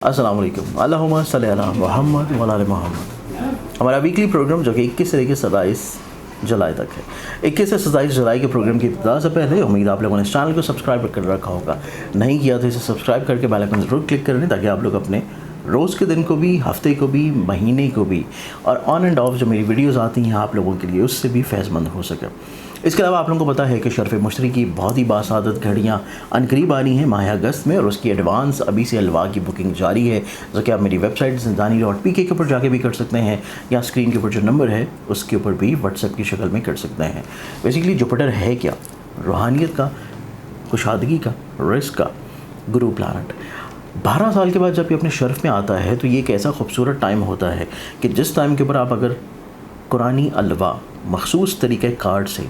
अस्सलाम वालेकुम, अल्लाहुम्मा सल्ली अला मुहम्मद व आले मुहम्मद। हमारा वीकली प्रोग्राम जो कि 21 से लेकर 27 जुलाई तक है। 21 से 27 जुलाई के प्रोग्राम की इब्तिदा से पहले उम्मीद आप लोगों ने इस चैनल को सब्सक्राइब कर रखा होगा। नहीं किया तो इसे सब्सक्राइब करके बेल आइकन ज़रूर क्लिक कर लें ताकि आप लोग अपने रोज़ के दिन को भी, हफ्ते को भी, महीने को भी और ऑन एंड ऑफ जो मेरी वीडियोस आती हैं आप लोगों के लिए उससे भी फैज़मंद हो सके। इसके अलावा आप लोगों को पता है कि शर्फ़ मुश्तरी की बहुत ही बासादत घड़ियाँ अनकरीब आ रही हैं माह अगस्त में, और उसकी एडवांस अभी से अलवा की बुकिंग जारी है, जो कि आप मेरी वेबसाइट zinjani.pk के ऊपर जाके भी कर सकते हैं या स्क्रीन के ऊपर जो नंबर है उसके ऊपर भी व्हाट्सएप की शक्ल में कर सकते हैं। बेसिकली जुपिटर है क्या? रूहानियत का, कुशादगी का, रिस्क का गुरु प्लानट 12 साल के बाद जब ये अपने शर्फ में आता है तो ये एक ऐसा खूबसूरत टाइम होता है कि जिस टाइम के ऊपर आप अगर कुरानी अलवा मखसूस तरीक़े कार्ड से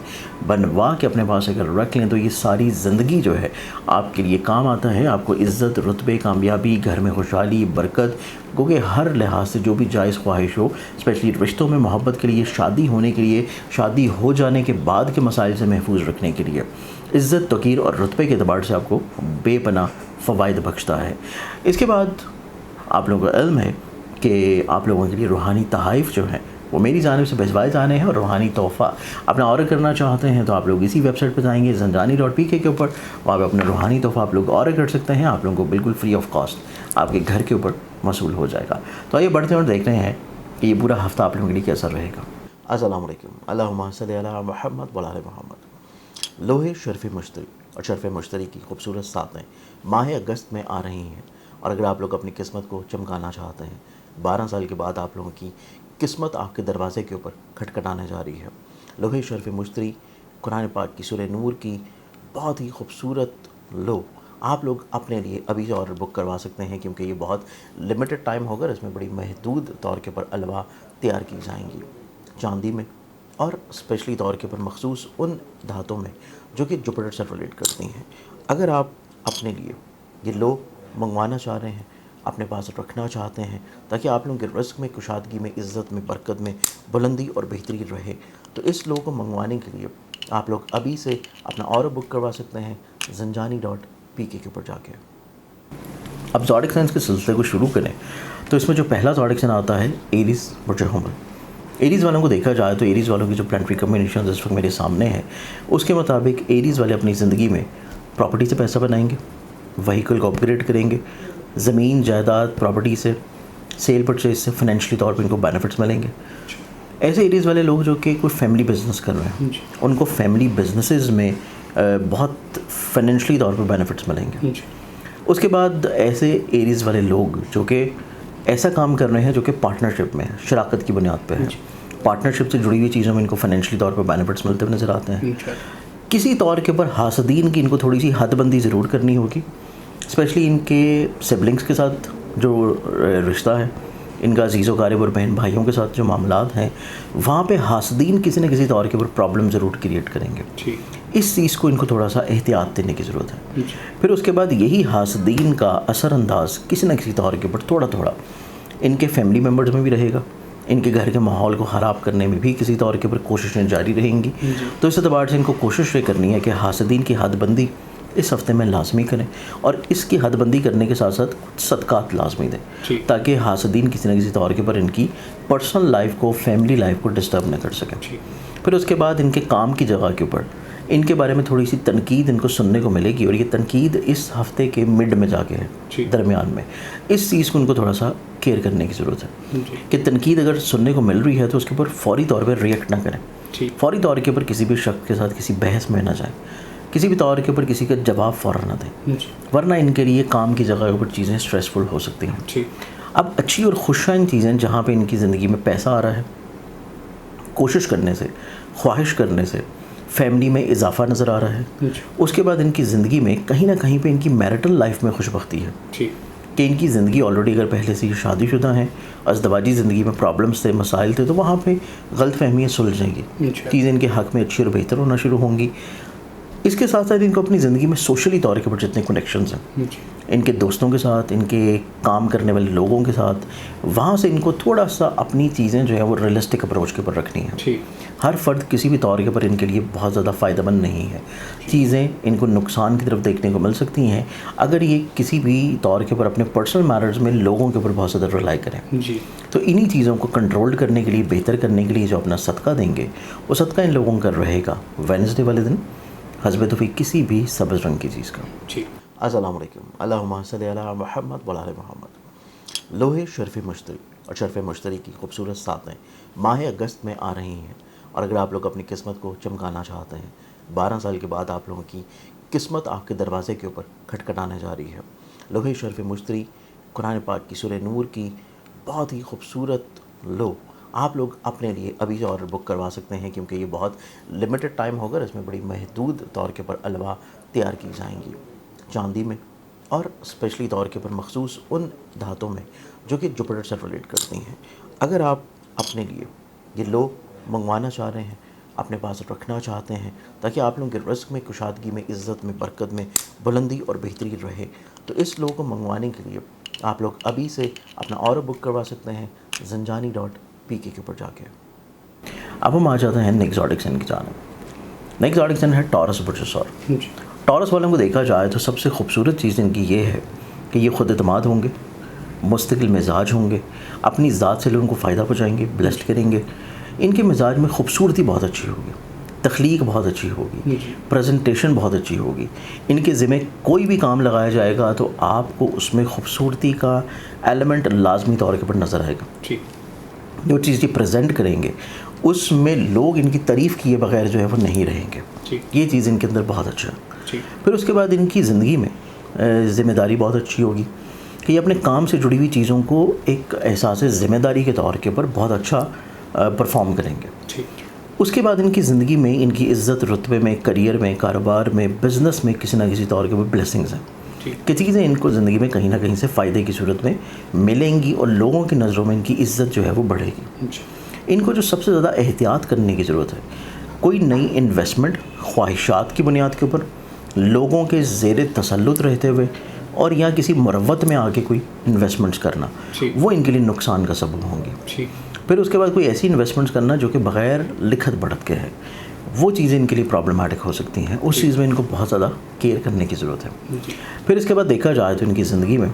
बनवा के अपने पास अगर रख लें तो ये सारी ज़िंदगी जो है आपके लिए काम आता है। आपको इज़्ज़त, रुतबे, कामयाबी, घर में खुशहाली, बरकत, क्योंकि हर लिहाज से जो भी जायज़ ख्वाहिश हो, स्पेशली रिश्तों में, मोहब्बत के लिए, शादी होने के लिए, शादी हो जाने के बाद के मसाइल से महफूज रखने के लिए, इज़्ज़त, तौक़ीर और रुतबे के अतबार से आपको बेपनाह फ़वाइद बख्शता है। इसके बाद आप लोगों को इल्म है कि आप लोगों के लिए रूहानी तहाइफ़ जो हैं वो मेरी जानिब से भिजवाए जाने हैं, और रूहानी तोहफ़ा अपना ऑर्डर करना चाहते हैं तो आप लोग इसी वेबसाइट पर जाएंगे zinjani.pk के ऊपर, वहाँ पे अपना रूहानी तोहफ़ा आप लोग ऑर्डर कर सकते हैं। आप लोगों को बिल्कुल फ्री ऑफ कॉस्ट आपके घर के ऊपर मौसूल हो जाएगा। तो आइए बढ़ते हैं और देख रहे हैं कि ये पूरा हफ़्ता आप लोगों के लिए कैसा रहेगा। अस्सलाम वालेकुम, अल्लाहुम्मा सल्ली अला मुहम्मद व आले मुहम्मद। लोहे शर्फ़ मुश्तरी और शर्फ़ मुश्तरी की खूबसूरत सातें माह अगस्त में आ रही हैं, और अगर आप लोग अपनी किस्मत को चमकाना चाहते हैं, 12 साल के बाद आप लोगों की किस्मत आपके दरवाज़े के ऊपर खटखटाने जा रही है। लोहे शर्फ़ मुश्तरी कुरान पाक की सूरह नूर की बहुत ही खूबसूरत लो आप लोग अपने लिए अभी से ऑर्डर बुक करवा सकते हैं, क्योंकि ये बहुत लिमिटेड टाइम होगा। इसमें बड़ी महदूद तौर के ऊपर अलवा तैयार की जाएंगी चांदी में, और स्पेशली तौर के ऊपर मखसूस उन धातों में जो कि जुपिटर से रिलेट करती हैं। अगर आप अपने लिए ये लो मंगवाना चाह रहे हैं, अपने पास रखना चाहते हैं ताकि आप लोगों के रिस्क में, कुशादगी में, इज़्ज़त में, बरकत में बुलंदी और बेहतरी रहे, तो इस लो को मंगवाने के लिए आप लोग अभी से अपना ऑर्डर बुक करवा सकते हैं zinjani.pk के ऊपर जाके। अब ज़ोडिक साइंस के सिलसिले को शुरू करें तो इसमें जो पहला ज़ोडिक साइन आता है एरीज़ बुर्ज हुमल। एरीज़ वालों को देखा जाए तो एरीज़ वालों की जो प्लानिटरी कॉम्बिनेशन इस वक्त मेरे सामने है उसके मुताबिक एरीज़ वाले अपनी ज़िंदगी में प्रॉपर्टी से पैसा बनाएंगे, व्हीकल को अपग्रेड करेंगे, ज़मीन, जायदाद, प्रॉपर्टी से, सेल परचेज से फाइनेंशियली तौर पे इनको बेनिफिट्स मिलेंगे। ऐसे एरियाज़ वाले लोग जो कि कोई फैमिली बिजनेस कर रहे हैं उनको फैमिली बिजनेसेस में बहुत फाइनेंशियली तौर पे बेनिफिट्स मिलेंगे। उसके बाद ऐसे एरियाज़ वाले लोग जो कि ऐसा काम कर रहे हैं जो कि पार्टनरशिप में है, शराकत की बुनियाद पे है, पार्टनरशिप से जुड़ी हुई चीज़ों में इनको फाइनेंशियली तौर पर बेनिफिट्स मिलते हुए नज़र आते हैं। किसी तौर के ऊपर हासदीन की इनको थोड़ी सी हदबंदी ज़रूर करनी होगी, स्पेशली इनके सिबलिंग्स के साथ जो रिश्ता है, इनका अजीज़ व क़रीब और बहन भाइयों के साथ जो मामलात हैं, वहाँ पे हासदीन किसी न किसी तौर के ऊपर प्रॉब्लम ज़रूर क्रिएट करेंगे। इस चीज़ को इनको थोड़ा सा एहतियात देने की ज़रूरत है। फिर उसके बाद यही हासदीन का असरअंदाज किसी न किसी तौर के ऊपर थोड़ा थोड़ा इनके फैमिली मेम्बर्स में भी रहेगा, इनके घर के माहौल को ख़राब करने में भी किसी तौर के ऊपर कोशिशें जारी रहेंगी। तो इस एतबार से इनको कोशिश ये करनी है कि हासदीन की हदबंदी इस हफ़्ते में लाजमी करें, और इसकी हदबंदी करने के साथ साथ सदक़ात लाजमी दें ताकि हासदीन किसी न किसी तौर के ऊपर इनकी पर्सनल लाइफ को, फैमिली लाइफ को डिस्टर्ब न कर सकें। फिर उसके बाद इनके काम की जगह के ऊपर इनके बारे में थोड़ी सी तनकीद इनको सुनने को मिलेगी, और ये तनकीद इस हफ़्ते के मिड में जाके है, दरमियान में। इस चीज़ को इनको थोड़ा सा केयर करने की ज़रूरत है कि तनकीद अगर सुनने को मिल रही है तो उसके ऊपर फ़ौरी तौर पर रिएक्ट ना करें, फ़ौरी तौर के ऊपर किसी भी शख्स के साथ किसी बहस में ना जाएँ, किसी भी तौर के ऊपर किसी का जवाब फ़ौरन ना दें, वरना इनके लिए काम की जगह के ऊपर चीज़ें स्ट्रेसफुल हो सकती हैं। अब अच्छी और खुशाइन चीज़ें जहाँ पे इनकी ज़िंदगी में पैसा आ रहा है, कोशिश करने से, ख्वाहिश करने से फैमिली में इजाफा नज़र आ रहा है। उसके बाद इनकी ज़िंदगी में कहीं ना कहीं पे इनकी मैरिटल लाइफ में खुशबख्ती है कि इनकी ज़िंदगी ऑलरेडी अगर पहले से ही शादीशुदा हैं, अज़दवाजी ज़िंदगी में प्रॉब्लम्स थे, मसाइल थे, तो वहाँ पे गलत फहमियाँ सुलझेंगी, चीज़ें इनके हक़ में अच्छी और बेहतर होना शुरू होंगी। اس کے ساتھ ساتھ ان کو اپنی زندگی میں سوشلی طور کے اوپر جتنے کنیکشنز ہیں ان کے دوستوں کے ساتھ، ان کے کام کرنے والے لوگوں کے ساتھ، وہاں سے ان کو تھوڑا سا اپنی چیزیں جو ہے وہ ریئلسٹک اپروچ کے اوپر رکھنی ہیں. ہر فرد کسی بھی طور کے اوپر ان کے لیے بہت زیادہ فائدہ مند نہیں ہے. چیزیں ان کو نقصان کی طرف دیکھنے کو مل سکتی ہیں اگر یہ کسی بھی طور کے اوپر اپنے پرسنل میٹرز میں لوگوں کے اوپر بہت زیادہ ریلائی کریں. تو انہی چیزوں کو کنٹرول کرنے کے لیے، بہتر کرنے کے لیے جو اپنا صدقہ دیں گے، وہ صدقہ ان لوگوں کا رہے گا وینسڈے والے دن حسب توفیق کسی بھی سبز رنگ کی چیز کا. السلام علیکم. اللہم صلی علی محمد و علی محمد. لوہے شرف مشتری اور شرف مشتری کی خوبصورت ساتیں ماہ اگست میں آ رہی ہیں، اور اگر آپ لوگ اپنی قسمت کو چمکانا چاہتے ہیں، 12 سال کے بعد آپ لوگوں کی قسمت آپ کے دروازے کے اوپر کھٹکھٹانے جا رہی ہے. لوہے شرف مشتری قرآن پاک کی سورہ نور کی بہت ہی خوبصورت لو آپ لوگ اپنے لیے ابھی آرڈر بک کروا سکتے ہیں، کیونکہ یہ بہت لمیٹڈ ٹائم ہوگا. اس میں بڑی محدود طور کے پر الوا تیار کی جائیں گی چاندی میں، اور اسپیشلی طور کے پر مخصوص ان دھاتوں میں جو کہ جوپیٹر سے ریلیٹ کرتی ہیں. اگر آپ اپنے لیے یہ لو منگوانا چاہ رہے ہیں، اپنے پاس رکھنا چاہتے ہیں تاکہ آپ لوگوں کے رزق میں، کشادگی میں، عزت میں، برکت میں بلندی اور بہتری رہے، تو اس لو کو منگوانے کے لیے آپ لوگ ابھی سے اپنا آرڈر بک کروا سکتے ہیں zanjani.pk کے اوپر جا کے. اب ہم آ جاتے ہیں نیکزوٹک سن کی جانب. نیکزوٹک سن ہے ٹورس برجسور. ٹورس والوں کو دیکھا جائے تو سب سے خوبصورت چیز ان کی یہ ہے کہ یہ خود اعتماد ہوں گے، مستقل مزاج ہوں گے، اپنی ذات سے لوگوں کو فائدہ پہنچائیں گے، بلیسڈ کریں گے. ان کے مزاج میں خوبصورتی بہت اچھی ہوگی، تخلیق بہت اچھی ہوگی، پریزنٹیشن بہت اچھی ہوگی. ان کے ذمہ کوئی بھی کام لگایا جائے گا تو آپ کو اس میں خوبصورتی کا ایلیمنٹ لازمی طور کے پر نظر آئے گا. جو چیز یہ پریزنٹ کریں گے اس میں لوگ ان کی تعریف کیے بغیر جو ہے وہ نہیں رہیں گے. یہ چیز ان کے اندر بہت اچھا ہے. پھر اس کے بعد ان کی زندگی میں ذمہ داری بہت اچھی ہوگی کہ یہ اپنے کام سے جڑی ہوئی چیزوں کو ایک احساس ذمہ داری کے طور کے پر بہت اچھا پرفارم کریں گے. اس کے بعد ان کی زندگی میں ان کی عزت، رتبے میں، کریئر میں، کاروبار میں، بزنس میں کسی نہ کسی طور کے اوپر بلیسنگز ہیں کہ چیزیں ان کو زندگی میں کہیں نہ کہیں سے فائدے کی صورت میں ملیں گی، اور لوگوں کی نظروں میں ان کی عزت جو ہے وہ بڑھے گی. ان کو جو سب سے زیادہ احتیاط کرنے کی ضرورت ہے، کوئی نئی انویسٹمنٹ خواہشات کی بنیاد کے اوپر لوگوں کے زیر تسلط رہتے ہوئے اور یا کسی مروت میں آ کے کوئی انویسٹمنٹس کرنا، وہ ان کے لیے نقصان کا سبب ہوں گی. پھر اس کے بعد کوئی ایسی انویسٹمنٹس کرنا جو کہ بغیر لکھت پڑھت کے ہے، وہ چیزیں ان کے لیے پرابلمٹک ہو سکتی ہیں. اس چیز میں ان کو بہت زیادہ کیئر کرنے کی ضرورت ہے. پھر اس کے بعد دیکھا جائے تو ان کی زندگی میں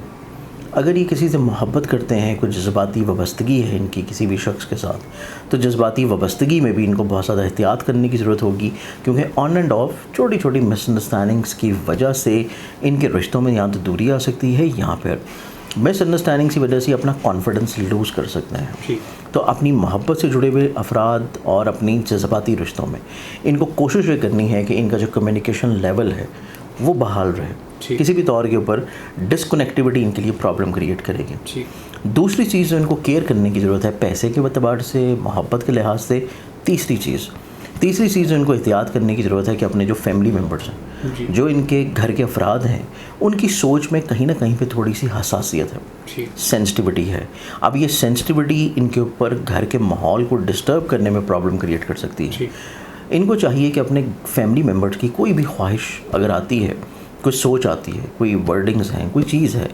اگر یہ کسی سے محبت کرتے ہیں، کوئی جذباتی وابستگی ہے ان کی کسی بھی شخص کے ساتھ، تو جذباتی وابستگی میں بھی ان کو بہت زیادہ احتیاط کرنے کی ضرورت ہوگی، کیونکہ آن اینڈ آف چھوٹی چھوٹی مس انڈرسٹینڈنگس کی وجہ سے ان کے رشتوں میں یہاں تو دوری آ سکتی ہے، یہاں پہ مس انڈرسٹینڈنگ کی وجہ سے اپنا کانفیڈنس لوز کر سکتے ہیں. تو اپنی محبت سے جڑے ہوئے افراد اور اپنی جذباتی رشتوں میں ان کو کوشش یہ کرنی ہے کہ ان کا جو کمیونیکیشن لیول ہے وہ بحال رہے. کسی بھی طور کے اوپر ڈسکنیکٹیوٹی ان کے لیے پرابلم کریٹ کرے گی. دوسری چیز جو ان کو کیئر کرنے کی ضرورت ہے پیسے کے اعتبار سے، محبت کے لحاظ سے. تیسری چیز جو ان کو احتیاط کرنے کی ضرورت ہے کہ اپنے جو فیملی ممبرز ہیں، جو ان کے گھر کے افراد ہیں، ان کی سوچ میں کہیں نہ کہیں پہ تھوڑی سی حساسیت ہے، سینسٹیوٹی ہے. اب یہ سینسٹیوٹی ان کے اوپر گھر کے ماحول کو ڈسٹرب کرنے میں پرابلم کریٹ کر سکتی ہے. ان کو چاہیے کہ اپنے فیملی ممبرز کی کوئی بھی خواہش اگر آتی ہے، کوئی سوچ آتی ہے، کوئی ورڈنگز ہیں، کوئی چیز ہے،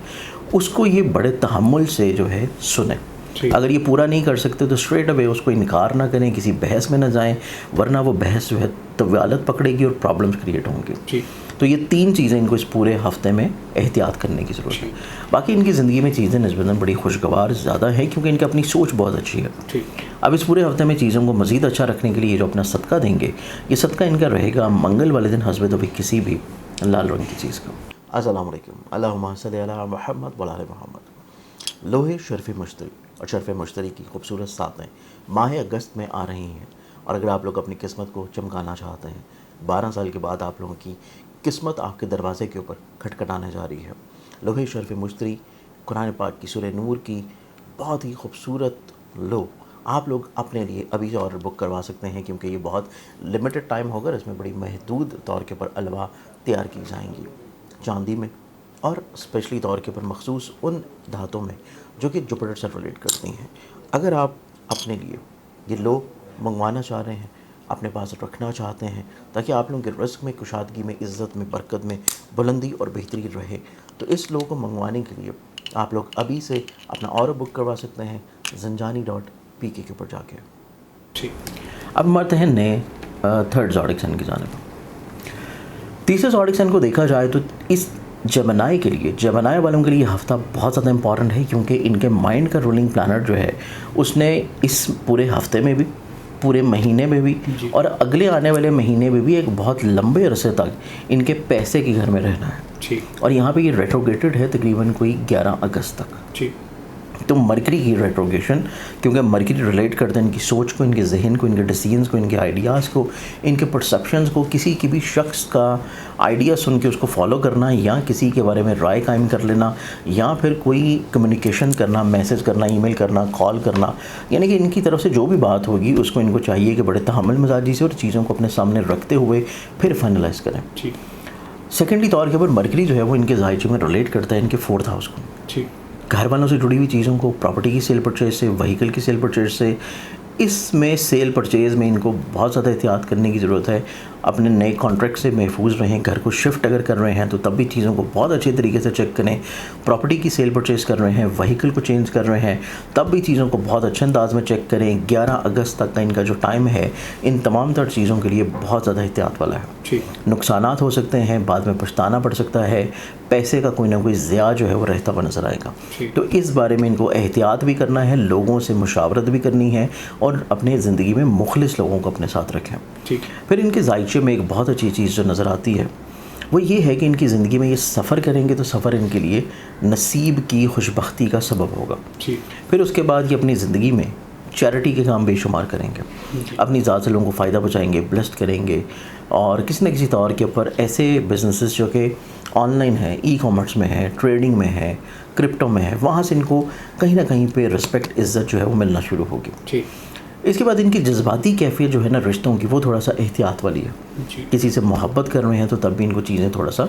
اس کو یہ بڑے تحمل سے جو ہے سنیں. اگر یہ پورا نہیں کر سکتے تو اسٹریٹ اوے اس کو انکار نہ کریں، کسی بحث میں نہ جائیں، ورنہ وہ بحث جو ہے طوالت پکڑے گی اور پرابلمس کریٹ ہوں گے. تو یہ 3 چیزیں ان کو اس پورے ہفتے میں احتیاط کرنے کی ضرورت ہے. باقی ان کی زندگی میں چیزیں نسبتاً بڑی خوشگوار زیادہ ہیں، کیونکہ ان کی اپنی سوچ بہت اچھی ہے. اب اس پورے ہفتے میں چیزوں کو مزید اچھا رکھنے کے لیے جو اپنا صدقہ دیں گے، یہ صدقہ ان کا رہے گا منگل والے دن حسب توفیق کسی بھی لال رنگ کی چیز کا. السلام علیکم. اللہم صلی علی محمد و علی محمد. لوہے شرف مشتری اور شرف مشتری کی خوبصورت ساتیں ماہ اگست میں آ رہی ہیں، اور اگر آپ لوگ اپنی قسمت کو چمکانا چاہتے ہیں، 12 سال کے بعد آپ لوگوں کی قسمت آپ کے دروازے کے اوپر کھٹکھٹانے جا رہی ہے. لوہے شرف مشتری قرآن پاک کی سورہ نور کی بہت ہی خوبصورت لو آپ لوگ اپنے لیے ابھی آرڈر بک کروا سکتے ہیں، کیونکہ یہ بہت لمیٹڈ ٹائم ہوگا. اس میں بڑی محدود طور کے پر الوا تیار کی جائیں گی چاندی میں، اور اسپیشلی طور کے پر مخصوص ان دھاتوں میں جو کہ جوپیٹر سے ریلیٹ کرتی ہیں. اگر آپ اپنے لیے یہ لو منگوانا چاہ رہے ہیں، اپنے پاس رکھنا چاہتے ہیں تاکہ آپ لوگوں کے رزق میں، کشادگی میں، عزت میں، برکت میں بلندی اور بہتری رہے، تو اس لوگو کو منگوانے کے لیے آپ لوگ ابھی سے اپنا آرڈر بک کروا سکتے ہیں zanjani.pk کے اوپر جا کے. ٹھیک، اب مرتے ہیں نئے تھرڈ زوڈک سائن کی جانب. تیسرے زوڈک سائن کو دیکھا جائے تو اس جیمنائی کے لیے، جیمنائی والوں کے لیے ہفتہ بہت زیادہ امپورٹنٹ ہے، کیونکہ ان کے مائنڈ کا رولنگ پلانٹ جو ہے اس نے اس پورے ہفتے میں بھی، پورے مہینے میں بھی اور اگلے آنے والے مہینے میں بھی ایک بہت لمبے عرصے تک ان کے پیسے کے گھر میں رہنا ہے. اور یہاں پہ یہ ریٹروگریٹڈ ہے تقریباً کوئی 11 اگست تک. تو مرکری کی ریٹروگریشن، کیونکہ مرکری ریلیٹ کرتے ہیں ان کی سوچ کو، ان کے ذہن کو، ان کے ڈیسیژنس کو، ان کے آئیڈیاز کو، ان کے پرسیپشنز کو. کسی کی بھی شخص کا آئیڈیا سن کے اس کو فالو کرنا، یا کسی کے بارے میں رائے قائم کر لینا، یا پھر کوئی کمیونیکیشن کرنا، میسج کرنا، ای میل کرنا، کال کرنا، یعنی کہ ان کی طرف سے جو بھی بات ہوگی اس کو ان کو چاہیے کہ بڑے تحمل مزاجی سے اور چیزوں کو اپنے سامنے رکھتے ہوئے پھر فائنلائز کریں. سیکنڈلی طور کے اوپر مرکری جو ہے وہ ان کے ذائچے میں ریلیٹ کرتا ہے ان کے 4th ہاؤس کو، گھر والوں سے جڑی ہوئی چیزوں کو، پراپرٹی کی سیل پرچیز سے، وہیکل کی سیل پرچیز سے. اس میں سیل پرچیز میں ان کو بہت زیادہ احتیاط کرنے کی ضرورت ہے. اپنے نئے کانٹریکٹ سے محفوظ رہیں. گھر کو شفٹ اگر کر رہے ہیں تو تب بھی چیزوں کو بہت اچھے طریقے سے چیک کریں. پراپرٹی کی سیل پرچیز کر رہے ہیں، وہیکل کو چینج کر رہے ہیں، تب بھی چیزوں کو بہت اچھے انداز میں چیک کریں. 11 اگست تک کا ان کا جو ٹائم ہے ان تمام تر چیزوں کے لیے بہت زیادہ احتیاط والا ہے. نقصانات ہو سکتے ہیں، بعد میں پچھتانا پڑ سکتا ہے، پیسے کا کوئی نہ کوئی ضیاع جو ہے وہ رہتا ہوا نظر آئے گا. تو اس بارے میں ان کو احتیاط بھی کرنا ہے، لوگوں سے مشاورت بھی کرنی ہے، اور اپنے زندگی میں مخلص لوگوں کو اپنے ساتھ رکھیں. پھر ان کے ذائچے میں ایک بہت اچھی چیز جو نظر آتی ہے وہ یہ ہے کہ ان کی زندگی میں یہ سفر کریں گے تو سفر ان کے لیے نصیب کی خوشبختی کا سبب ہوگا. پھر اس کے بعد یہ اپنی زندگی میں چیریٹی کے کام بے شمار کریں گے، اپنی ذات سے لوگوں کو فائدہ پہنچائیں گے، بلیسڈ کریں گے، اور کسی نہ کسی طور کے اوپر ایسے بزنسز جو کہ آن لائن ہے، ای کامرس میں ہے، ٹریڈنگ میں ہے، کرپٹو میں ہے، وہاں سے ان کو کہیں نہ کہیں پہ رسپیکٹ، عزت جو ہے وہ ملنا شروع ہوگی. اس کے بعد ان کی جذباتی کیفیت جو ہے نا رشتوں کی، وہ تھوڑا سا احتیاط والی ہے. کسی سے محبت کر رہے ہیں تو تب بھی ان کو چیزیں تھوڑا سا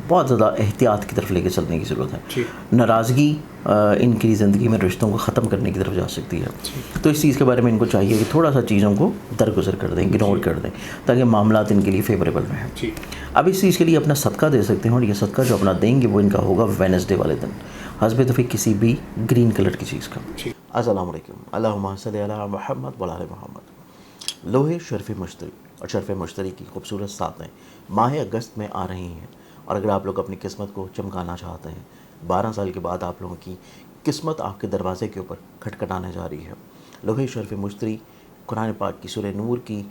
بہت زیادہ احتیاط کی طرف لے کے چلنے کی ضرورت ہے. ناراضگی ان کی زندگی میں رشتوں کو ختم کرنے کی طرف جا سکتی ہے. تو اس چیز کے بارے میں ان کو چاہیے کہ تھوڑا سا چیزوں کو درگزر کر دیں، اگنور کر دیں، تاکہ معاملات ان کے لیے فیوریبل رہیں. اب اس چیز کے لیے اپنا صدقہ دے سکتے ہیں، اور یہ صدقہ جو اپنا دیں گے وہ ان کا ہوگا وینسڈے والے دن، حسب توفیق کسی بھی گرین کلر کی چیز کا. السلام علیکم. اللہم صلی علی محمد وعلی محمد. لوح شرف مشتری اور شرف مشتری کی خوبصورت ساتیں ماہ اگست میں آ رہی ہیں، اور اگر آپ لوگ اپنی قسمت کو چمکانا چاہتے ہیں، 12 سال کے بعد آپ لوگوں کی قسمت آپ کے دروازے کے اوپر کھٹکھٹانے جا رہی ہے. لوح شرف مشتری قرآن پاک کی سورہ نور کی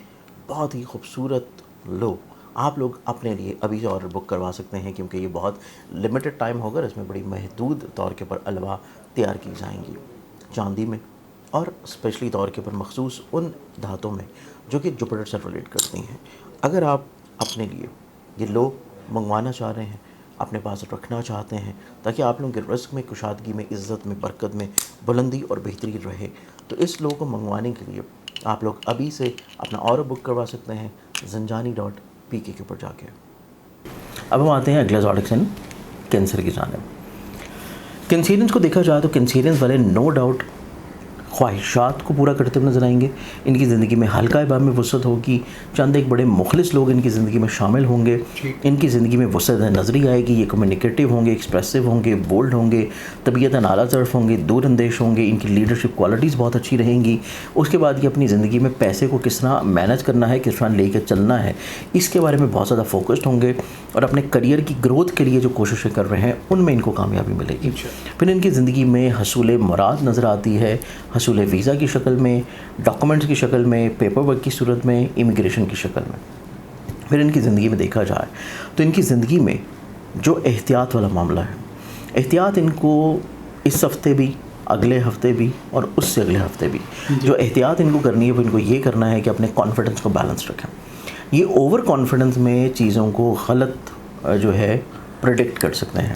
بہت ہی خوبصورت لو آپ لوگ اپنے لیے ابھی سے آرڈر بک کروا سکتے ہیں، کیونکہ یہ بہت لمیٹڈ ٹائم ہوگا. اس میں بڑی محدود طور کے اوپر الواح تیار کی جائیں گی، چاندی میں، اور اسپیشلی طور کے اوپر مخصوص ان دھاتوں میں جو کہ جوپیٹر سے ریلیٹ کرتی ہیں. اگر آپ اپنے لیے یہ لو منگوانا چاہ رہے ہیں، اپنے پاس رکھنا چاہتے ہیں تاکہ آپ لوگوں کے رزق میں، کشادگی میں، عزت میں، برکت میں بلندی اور بہتری رہے، تو اس لو کو منگوانے کے لیے آپ لوگ ابھی سے اپنا آرڈر بک کروا سکتے ہیں zanjani.pk کے اوپر جا کے. اب ہم آتے ہیں اگلا زوڈک سائن کینسر کی جانب. کینسیرینس کو دیکھا جائے تو کینسیرینس والے نو ڈاؤٹ خواہشات کو پورا کرتے ہوئے نظر آئیں گے. ان کی زندگی میں حلقہ باب میں وسعت ہوگی، چند ایک بڑے مخلص لوگ ان کی زندگی میں شامل ہوں گے. ان کی زندگی میں وسعت نظری آئے گی. یہ کمیونیکیٹیو ہوں گے، ایکسپریسو ہوں گے، بولڈ ہوں گے، طبیعت اعلیٰ ظرف ہوں گے، دور اندیش ہوں گے. ان کی لیڈرشپ کوالٹیز بہت اچھی رہیں گی. اس کے بعد یہ اپنی زندگی میں پیسے کو کس طرح مینیج کرنا ہے، کس طرح لے کے چلنا ہے، اس کے بارے میں بہت زیادہ فوکسڈ ہوں گے، اور اپنے کریئر کی گروتھ کے لیے جو کوششیں کر رہے ہیں ان میں ان کو کامیابی ملے گی. پھر ان کی زندگی میں حصول مراد نظر آتی ہے، حصول ویزا کی شکل میں، ڈاکومنٹس کی شکل میں، پیپر ورک کی صورت میں، امیگریشن کی شکل میں. پھر ان کی زندگی میں دیکھا جائے تو ان کی زندگی میں جو احتیاط والا معاملہ ہے، احتیاط ان کو اس ہفتے بھی، اگلے ہفتے بھی، اور اس سے اگلے ہفتے بھی جو احتیاط ان کو کرنی ہے وہ ان کو یہ کرنا ہے کہ اپنے کانفیڈنس کو بیلنس رکھیں. یہ اوور کانفیڈنس میں چیزوں کو غلط جو ہے پریڈکٹ کر سکتے ہیں،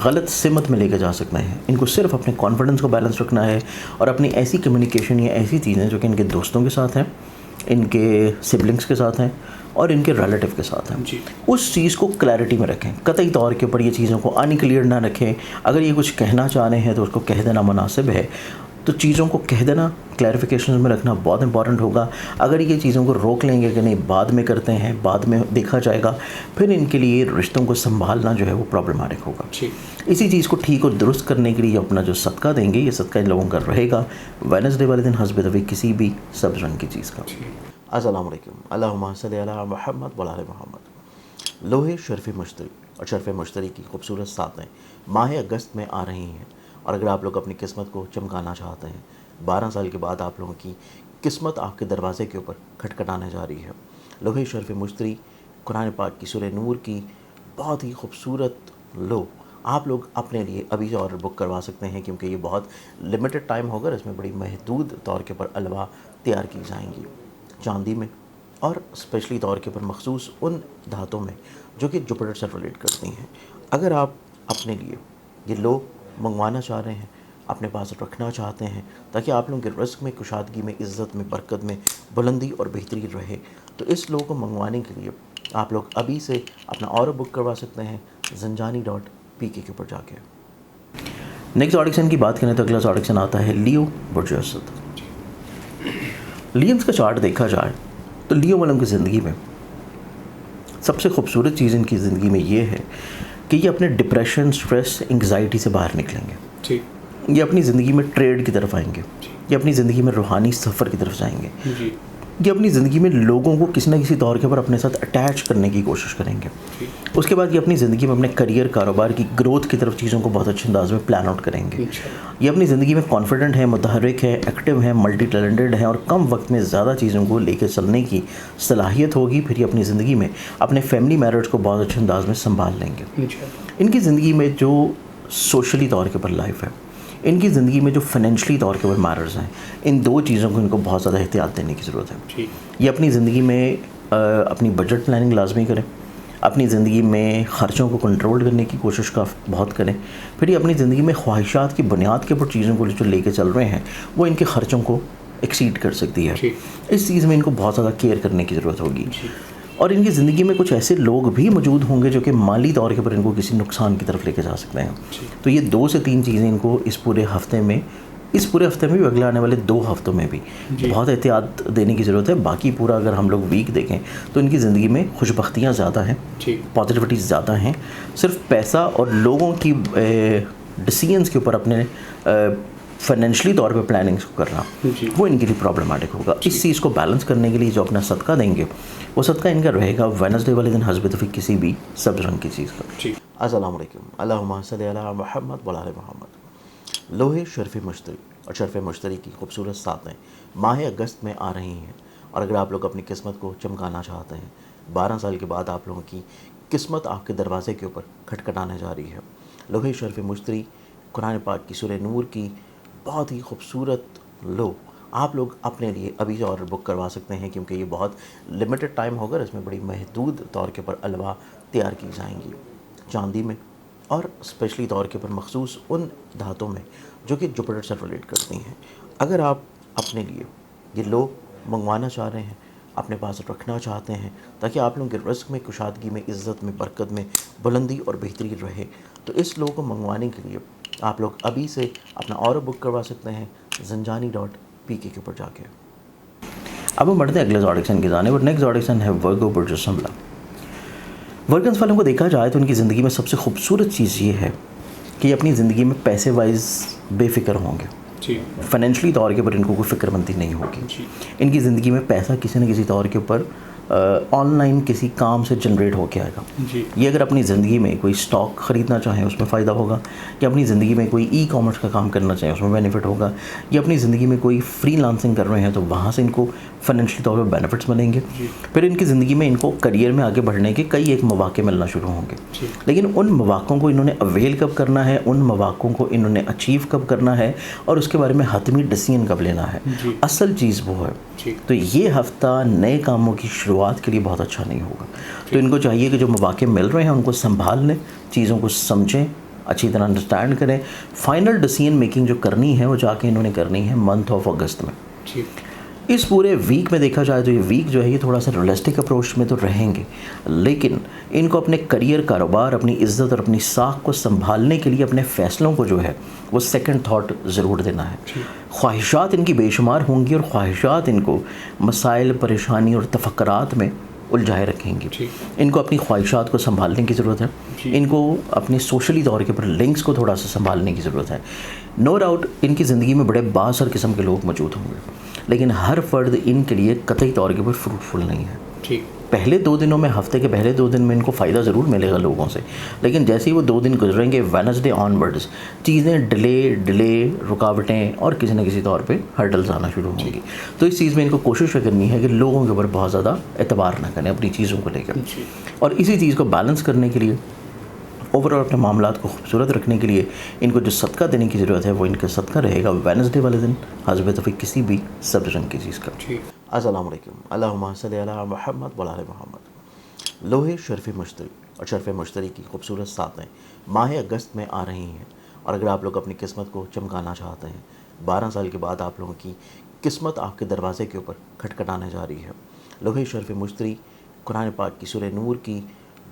غلط سمت میں لے کے جا سکتے ہیں. ان کو صرف اپنے کانفیڈنس کو بیلنس رکھنا ہے، اور اپنی ایسی کمیونیکیشن یا ایسی چیزیں جو کہ ان کے دوستوں کے ساتھ ہیں، ان کے سبلنگس کے ساتھ ہیں، اور ان کے ریلیٹیو کے ساتھ ہیں، اس چیز کو کلیئرٹی میں رکھیں. قطعی طور کے اوپر یہ چیزوں کو ان کلیئر نہ رکھیں. اگر یہ کچھ کہنا چاہ رہے ہیں تو اس کو کہہ دینا مناسب ہے. तो चीज़ों को कह देना, क्लैरिफिकेशन में रखना बहुत इंपॉर्टेंट होगा. अगर ये चीज़ों को रोक लेंगे कि नहीं बाद में करते हैं, बाद में देखा जाएगा, फिर इनके लिए रिश्तों को संभालना जो है वो प्रॉब्लमेटिक होगा. इसी चीज़ को ठीक और दुरुस्त करने के लिए अपना जो सदका देंगे, ये सदका इन लोगों का रहेगा वेडनेसडे वाले दिन हस्ब दफ़ी किसी भी सब्ज़ रंग की चीज़ का. अस्सलाम वालेकुम. अल्लाहुम्मा सल्ली अला मुहम्मद व आले मुहम्मद. लोहे शर्फ़ मुश्तरी और शर्फ़ मुश्तरी की खूबसूरत सातें माह अगस्त में आ रही हैं. और अगर आप लोग अपनी किस्मत को चमकाना चाहते हैं, 12 साल के बाद आप लोगों की किस्मत आपके दरवाज़े के ऊपर खटखटाने जा रही है. लोहे शर्फ़ मुश्तरी कुरान पाक की सूरह नूर की बहुत ही खूबसूरत लो आप लोग अपने लिए अभी से ऑर्डर बुक करवा सकते हैं, क्योंकि ये बहुत लिमिटेड टाइम होगा. इसमें बड़ी महदूद तौर के ऊपर अलवा तैयार की जाएंगी चांदी में, और स्पेशली तौर के ऊपर मखसूस उन धातों में जो कि जुपिटर से रिलेट करती हैं. अगर आप अपने लिए ये लो मंगवाना चाह रहे हैं, अपने पास रखना चाहते हैं, ताकि आप लोगों के रिस्क में, कुशादगी में, इज़्ज़त में, बरकत में बुलंदी और बेहतरी रहे, तो इस लो को मंगवाने के लिए आप लोग अभी से अपना ऑर्डर बुक करवा सकते हैं zanjani.pk के ऊपर जाके. नेक्स्ट ऑडिक्शन की बात करें तो अगला ऑडिक्शन आता है लियो बुर्ज असद. लियंस का चार्ट देखा जाए तो लियो वालों की ज़िंदगी में सबसे खूबसूरत चीज़ इनकी ज़िंदगी में ये है कि ये अपने डिप्रेशन, स्ट्रेस, एंग्जाइटी से बाहर निकलेंगे. ये अपनी ज़िंदगी में ट्रेड की तरफ आएंगे. ये अपनी ज़िंदगी में रूहानी सफ़र की तरफ जाएंगे. ये अपनी ज़िंदगी में लोगों को किसी न किसी तौर के ऊपर अपने साथ अटैच करने की कोशिश करेंगे. उसके बाद ये अपनी ज़िंदगी में अपने करियर, कारोबार की ग्रोथ की तरफ चीज़ों को बहुत अच्छे अंदाज में प्लान आउट करेंगे. ये अपनी ज़िंदगी में कॉन्फिडेंट है, मुतहर्रिक है, एक्टिव है, मल्टी टैलेंटेड है और कम वक्त में ज़्यादा चीज़ों को लेकर चलने की सलाहियत होगी. फिर ये अपनी ज़िंदगी में अपने फैमिली मैरिज को बहुत अच्छे अंदाज में संभाल लेंगे. इनकी ज़िंदगी में जो सोशली तौर के ऊपर लाइफ है, इनकी ज़िंदगी में जो फाइनेंशली तौर के ऊपर मैटर्स हैं, इन दो चीज़ों को इनको बहुत ज़्यादा एहतियात देने की ज़रूरत है. ये अपनी ज़िंदगी में अपनी बजट प्लानिंग लाजमी करें. अपनी ज़िंदगी में ख़र्चों को कंट्रोल करने की कोशिश का बहुत करें. फिर ये अपनी ज़िंदगी में ख्वाहिशात की बुनियाद के ऊपर चीज़ों को जो लेके चल रहे हैं वो इनके ख़र्चों को एक्सीड कर सकती है. इस चीज़ में इनको बहुत ज़्यादा केयर करने की ज़रूरत होगी. और इनकी ज़िंदगी में कुछ ऐसे लोग भी मौजूद होंगे जो कि माली तौर के ऊपर इनको किसी नुकसान की तरफ लेके जा सकते हैं. तो ये 2 से 3 चीज़ें इनको इस पूरे हफ्ते में भी, अगले आने वाले 2 हफ्तों में भी बहुत एहतियात देने की ज़रूरत है. बाकी पूरा अगर हम लोग वीक देखें तो इनकी ज़िंदगी में खुशबख्तियाँ ज़्यादा हैं, पॉजिटिविटी ज़्यादा हैं. सिर्फ पैसा और लोगों की डिसीजंस के ऊपर अपने फाइनेंशली तौर पे प्लानिंग्स को करना वो इनके लिए प्रॉब्लमेटिक होगा. इस चीज़ को बैलेंस करने के लिए जो अपना सदका देंगे वो सदका इनका रहेगा वेडनेसडे वाले दिन हस्ब दफ़ी किसी भी सब्ज़ रंग की चीज़ का. अस्सलाम वालेकुम. अल्लाहुम्मा सल्ली अला मुहम्मद व आले मुहम्मद. लोहे शर्फ़ मुश्तरी और शर्फ़ मुश्तरी की खूबसूरत सातें माह अगस्त में आ रही हैं. और अगर आप लोग अपनी किस्मत को चमकाना चाहते हैं, 12 साल के बाद आप लोगों की किस्मत आपके दरवाज़े के ऊपर खटखटाने जा रही है. लोहे शर्फ़ मुश्तरी कुरान पाक की सूरह नूर की बहुत ही खूबसूरत लो आप लोग अपने लिए अभी से ऑर्डर बुक करवा सकते हैं, क्योंकि ये बहुत लिमिटेड टाइम होगा. इसमें बड़ी महदूद तौर के ऊपर अलवा तैयार की जाएंगी चांदी में, और स्पेशली तौर के ऊपर मखसूस उन धातों में जो कि जुपिटर से रिलेट करती हैं. अगर आप अपने लिए ये लो मंगवाना चाह रहे हैं, अपने पास रखना चाहते हैं, ताकि आप लोगों के रिस्क में, कुशादगी में, इज़्ज़त में, बरकत में बुलंदी और बेहतरी रहे, तो इस लो को मंगवाने के लिए आप लोग अभी से अपना ऑर्डर बुक करवा सकते हैं zanjani.pk के ऊपर जाके. अब हम बढ़ते हैं अगले ऑडिक्शन की जाने. और नेक्स्ट ऑडिक्शन है वर्गो बुर्ज असद. वर्गन्स वालों को देखा जाए तो उनकी ज़िंदगी में सबसे खूबसूरत चीज़ ये है कि अपनी ज़िंदगी में पैसे वाइज बेफिक्र होंगे. फाइनेंशली तौर के ऊपर इनको कोई फ़िक्रमंदी नहीं होगी. इनकी ज़िंदगी में पैसा किसी न किसी तौर के ऊपर ऑनलाइन किसी काम से जनरेट होके आएगा. ये अगर अपनी ज़िंदगी में कोई स्टॉक ख़रीदना चाहें उसमें फ़ायदा होगा, या अपनी ज़िंदगी में कोई ई कॉमर्स का काम करना चाहें उसमें बेनिफिट होगा, या अपनी ज़िंदगी में कोई फ्रीलांसिंग कर रहे हैं तो वहाँ से इनको फाइनेंशियल तौर पर बेनिफिट्स मिलेंगे. फिर इनकी ज़िंदगी में इनको करियर में आगे बढ़ने के कई एक मौके मिलना शुरू होंगे. लेकिन उन मौक़ों को इन्होंने अवेल कब करना है, उन मौक़ों को इन्होंने अचीव कब करना है और उसके बारे में हतमी डिसीजन कब लेना है, असल चीज़ वो है. तो ये हफ़्ता नए कामों की शुरुआत के लिए बहुत अच्छा नहीं होगा. तो इनको चाहिए कि जो मौके मिल रहे हैं उनको संभाल लें, चीज़ों को समझें, अच्छी तरह अंडरस्टैंड करें. फाइनल डिसीजन मेकिंग जो करनी है वो जाके इन्होंने करनी है मंथ ऑफ अगस्त में. इस पूरे वीक में देखा जाए तो ये वीक जो है ये थोड़ा सा रियलिस्टिक अप्रोच में तो रहेंगे, लेकिन इनको अपने करियर, कारोबार, अपनी इज़्ज़त और अपनी साख को संभालने के लिए अपने फ़ैसलों को जो है वो सेकंड थॉट ज़रूर देना है। ख्वाहिशात इनकी बेशुमार होंगी और ख्वाहिशात इनको मसाइल, परेशानी और तफक्करात में उलझाए रखेंगी। इनको अपनी ख्वाहिशात को संभालने की ज़रूरत है, इनको अपने सोशली तौर के ऊपर लिंक्स को थोड़ा सा संभालने की ज़रूरत है। नो डाउट इनकी ज़िंदगी में बड़े बासर किस्म के लोग मौजूद होंगे, लेकिन हर फ़र्द इनके लिए कतई तौर के ऊपर फ्रूटफुल नहीं है। पहले 2 दिनों में, हफ्ते के पहले 2 दिन में इनको फ़ायदा ज़रूर मिलेगा लोगों से, लेकिन जैसे ही वो 2 दिन गुजरेंगे, वेडनेसडे ऑनवर्ड्स चीज़ें डिले, रुकावटें और किसी न किसी तौर पे हर्डल्स आना शुरू होंगी। तो इस चीज़ में इनको कोशिश करनी है कि लोगों के ऊपर बहुत ज़्यादा एतबार ना करें अपनी चीज़ों को लेकर, और इसी चीज़ को बैलेंस करने के लिए, ओवरऑल अपने मामलात को खूबसूरत रखने के लिए इनको जो सदका देने की ज़रूरत है वो इनका सदका रहेगा वेडनेसडे वाले दिन हस्ब तौफीक किसी भी सब्ज़ रंग की चीज़ का। अस्सलाम वालेकुम, अल्लाहुम्मा सल्ली अला मुहम्मद व आले मुहम्मद। लोहे शर्फ़ मुश्तरी और शर्फ़ मुश्तरी की खूबसूरत सातें माह अगस्त में आ रही हैं, और अगर आप लोग अपनी किस्मत को चमकाना चाहते हैं, 12 साल के बाद आप लोगों की किस्मत आपके दरवाज़े के ऊपर खटखटाने जा रही है। लोहे शर्फ़ मुश्तरी कुरान पाक की सूरह नूर की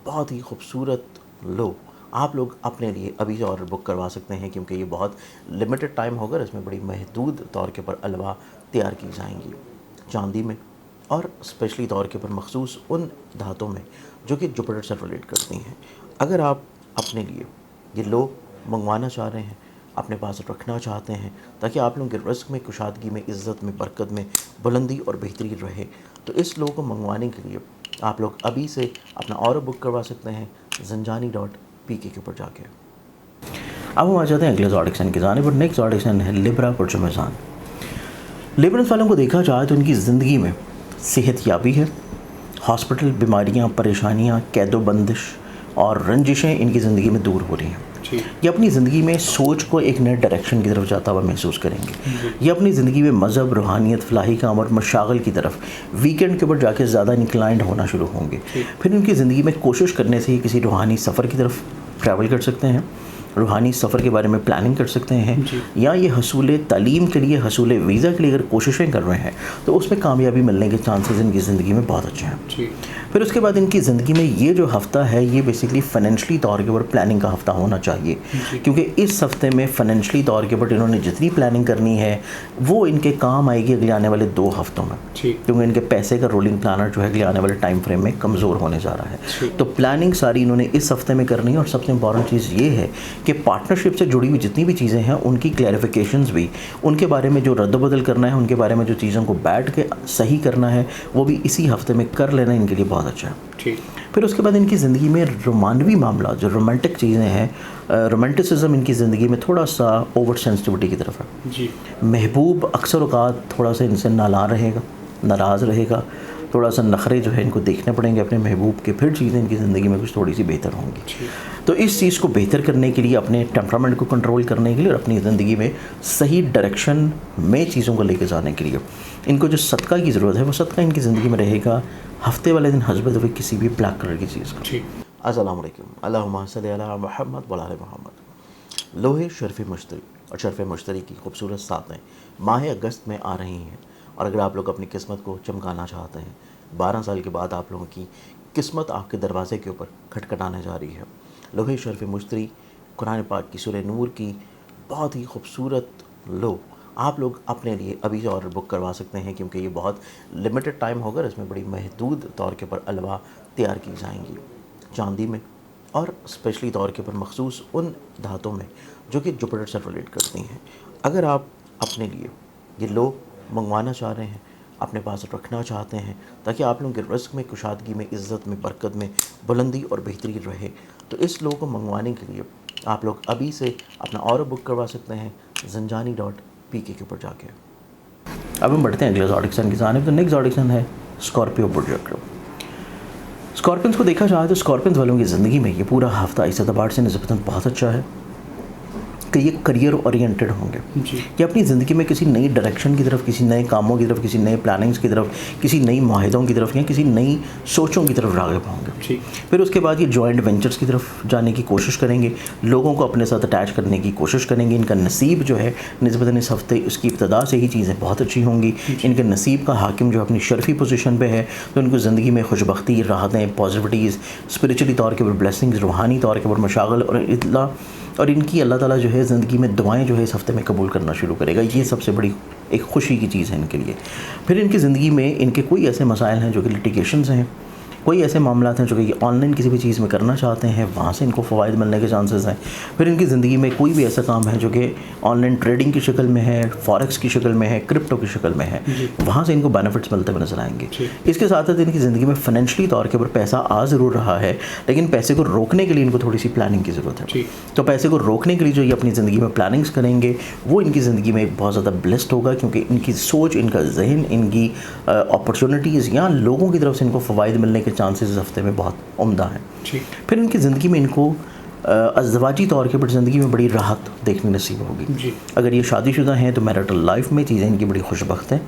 बहुत ही खूबसूरत लो आप लोग अपने लिए अभी से ऑर्डर बुक करवा सकते हैं, क्योंकि ये बहुत लिमिटेड टाइम होगा। इसमें बड़ी महदूद तौर के ऊपर अलवा तैयार की जाएंगी चांदी में, और स्पेशली तौर के ऊपर मखसूस उन धातों में जो कि जुपिटर से रिलेट करती हैं। अगर आप अपने लिए ये लो मंगवाना चाह रहे हैं, अपने पास रखना चाहते हैं, ताकि आप लोगों के रिस्क में, कुशादगी में, इज़्ज़त में, बरकत में बुलंदी और बेहतरी रहे, तो इस लो को मंगवाने के लिए आप लोग अभी से अपना ऑर्डर बुक करवा सकते हैं zanjani.pk के ऊपर जाके। अब हम आ जाते हैं अगले ज़ोडिएक की जानिब, और नेक्स्ट ज़ोडिएक है लिब्रा पुरजो मीज़ान। लिब्रस वालों को देखा जाए तो उनकी ज़िंदगी में सेहत याबी है। हॉस्पिटल, बीमारियां, परेशानियां, कैदो बंदिश और रंजिशें इनकी ज़िंदगी में दूर हो रही हैं। ये अपनी ज़िंदगी में सोच को एक नए डायरेक्शन की तरफ जाता हुआ महसूस करेंगे। ये अपनी ज़िंदगी में मज़हब, रूहानियत, फलाही काम और मशागल की तरफ वीकेंड के ऊपर जाके ज़्यादा इंक्लाइंड होना शुरू होंगे। फिर उनकी ज़िंदगी में कोशिश करने से ही किसी रूहानी सफ़र की तरफ ट्रैवल कर सकते हैं, रूहानी सफ़र के बारे में प्लानिंग कर सकते हैं, या ये हसूल तालीम के लिए, हसूल वीज़ा के लिए अगर कोशिशें कर रहे हैं तो उसमें कामयाबी मिलने के चांसेस इनकी ज़िंदगी में बहुत अच्छे हैं। फिर उसके बाद इनकी ज़िंदगी में ये जो हफ़्ता है ये बेसिकली फ़ाइनेंशली तौर के ऊपर प्लानिंग का हफ़्ता होना चाहिए, क्योंकि इस हफ़्ते में फ़ाइनेंशली तौर के ऊपर इन्होंने जितनी प्लानिंग करनी है वो इनके काम आएगी अगले आने वाले 2 हफ़्तों में, क्योंकि इनके पैसे का रोलिंग प्लानर जो है अगले आने वाले टाइम फ्रेम में कमज़ोर होने जा रहा है। तो प्लानिंग सारी इन्होंने इस हफ़्ते में करनी है, और सबसे इंपॉर्टेंट चीज़ ये है कि पार्टनरशिप से जुड़ी हुई जितनी भी चीज़ें हैं उनकी क्लैरिफिकेशंस भी, उनके बारे में जो रद्द-बदल करना है, उनके बारे में जो चीज़ों को बैठ के सही करना है, वो भी इसी हफ़्ते में कर लेना इनके लिए बहुत अच्छा है। फिर उसके बाद इनकी ज़िंदगी में रोमानवी मामला, जो रोमांटिक चीज़ें हैं, रोमांटिसिज्म इनकी ज़िंदगी में थोड़ा सा ओवर सेंसिटिविटी की तरफ है। महबूब अक्सर औक़ात थोड़ा सा इनसे नाराज़ रहेगा, थोड़ा सा नखरे जो है इनको देखने पड़ेंगे अपने महबूब के, फिर चीज़ें इनकी ज़िंदगी में कुछ थोड़ी सी बेहतर होंगी। तो इस चीज़ को बेहतर करने के लिए, अपने टेम्परामेंट को कंट्रोल करने के लिए और अपनी ज़िंदगी में सही डायरेक्शन में चीज़ों को लेकर जाने के लिए इनको जो सदका की ज़रूरत है वो सदका इनकी ज़िंदगी में रहेगा हफ्ते वाले दिन हस्ब तौफीक किसी भी ब्लैक कलर की चीज़ का। अस्सलाम वालेकुम, अल्लाहुम्मा सल्ली अला मुहम्मद व आले मुहम्मद। लोहे शर्फ़ मुश्तरी और शर्फ़ मुश्तरी की खूबसूरत सातें माह अगस्त में आ रही हैं, और अगर आप लोग अपनी किस्मत को चमकाना चाहते हैं, 12 साल के बाद आप लोगों की किस्मत आपके दरवाज़े के ऊपर खटखटाने जा रही है। लोहे शर्फ़ मुश्तरी कुरान पाक की सूरह नूर की बहुत ही खूबसूरत लो आप लोग अपने लिए अभी से ऑर्डर बुक करवा सकते हैं, क्योंकि ये बहुत लिमिटेड टाइम होगा। इसमें बड़ी महदूद तौर के ऊपर अलवा तैयार की जाएंगी चांदी में, और स्पेशली तौर के ऊपर मखसूस उन धातों में जो कि जुपिटर से रिलेट करती हैं। अगर आप अपने लिए ये लो मंगवाना चाह रहे हैं, अपने पास रखना चाहते हैं, ताकि आप लोगों के रिस्क में, कुशादगी में, इज़्ज़त में, बरकत में बुलंदी और बेहतरी रहे, तो इस लो को मंगवाने के लिए आप लोग अभी से अपना ऑर्डर बुक करवा सकते हैं zanjani.pk के ऊपर जाके। अब हम बढ़ते हैं अगले ज़ोडिएक की जानिब। तो नेक्स्ट ज़ोडिएक है स्कॉर्पियो बुर्ज। स्कॉर्पियंस को देखा जाए तो स्कॉर्पियंस वालों की ज़िंदगी में ये पूरा हफ्ता इस एतबार से निस्बतन बहुत अच्छा है کہ یہ کریئر اورینٹڈ ہوں گے, کہ اپنی زندگی میں کسی نئی ڈائریکشن کی طرف, کسی نئے کاموں کی طرف, کسی نئے پلاننگز کی طرف, کسی نئی معاہدوں کی طرف یا کسی نئی سوچوں کی طرف راغب ہوں گے. پھر اس کے بعد یہ جوائنٹ وینچرز کی طرف جانے کی کوشش کریں گے, لوگوں کو اپنے ساتھ اٹیچ کرنے کی کوشش کریں گے. ان کا نصیب جو ہے نسبتاً اس ہفتے اس کی ابتدا سے ہی چیزیں بہت اچھی ہوں گی. ان کے نصیب کا حاکم جو اپنی شرفی پوزیشن پہ ہے تو ان کو زندگی میں خوشبختی, راحتیں, پازیٹیوٹیز, اسپریچولی طور کے اوپر بلیسنگز, روحانی طور کے اوپر مشاغل اور اطلاع, اور ان کی اللہ تعالیٰ جو ہے زندگی میں دعائیں جو ہے اس ہفتے میں قبول کرنا شروع کرے گا. یہ سب سے بڑی ایک خوشی کی چیز ہے ان کے لیے. پھر ان کی زندگی میں ان کے کوئی ایسے مسائل ہیں جو کہ لٹیگیشنز ہیں, کوئی ایسے معاملات ہیں جو کہ یہ آن لائن کسی بھی چیز میں کرنا چاہتے ہیں, وہاں سے ان کو فوائد ملنے کے چانسز ہیں. پھر ان کی زندگی میں کوئی بھی ایسا کام ہے جو کہ آن لائن ٹریڈنگ کی شکل میں ہے, فارکس کی شکل میں ہے, کرپٹو کی شکل میں ہے, وہاں سے ان کو بینیفٹس ملتے ہوئے نظر آئیں گے. اس کے ساتھ ساتھ ان کی زندگی میں فائنینشلی طور کے اوپر پیسہ آ ضرور رہا ہے, لیکن پیسے کو روکنے کے لیے ان کو تھوڑی سی پلاننگ کی ضرورت ہے. تو پیسے کو روکنے کے لیے جو یہ اپنی زندگی میں پلاننگس کریں گے وہ ان کی زندگی میں بہت زیادہ بلیسڈ ہوگا, کیونکہ ان کی سوچ, ان کا ذہن, ان کی اپرچونیٹیز یا لوگوں کی طرف سے ان کو فوائد ملنے کے چانسز اس ہفتے میں بہت عمدہ ہیں. پھر ان کی زندگی میں ان کو ازدواجی طور کے اوپر زندگی میں بڑی راحت دیکھنے نصیب ہوگی. اگر یہ شادی شدہ ہیں تو میرٹل لائف میں چیزیں ان کی بڑی خوش بخت ہیں,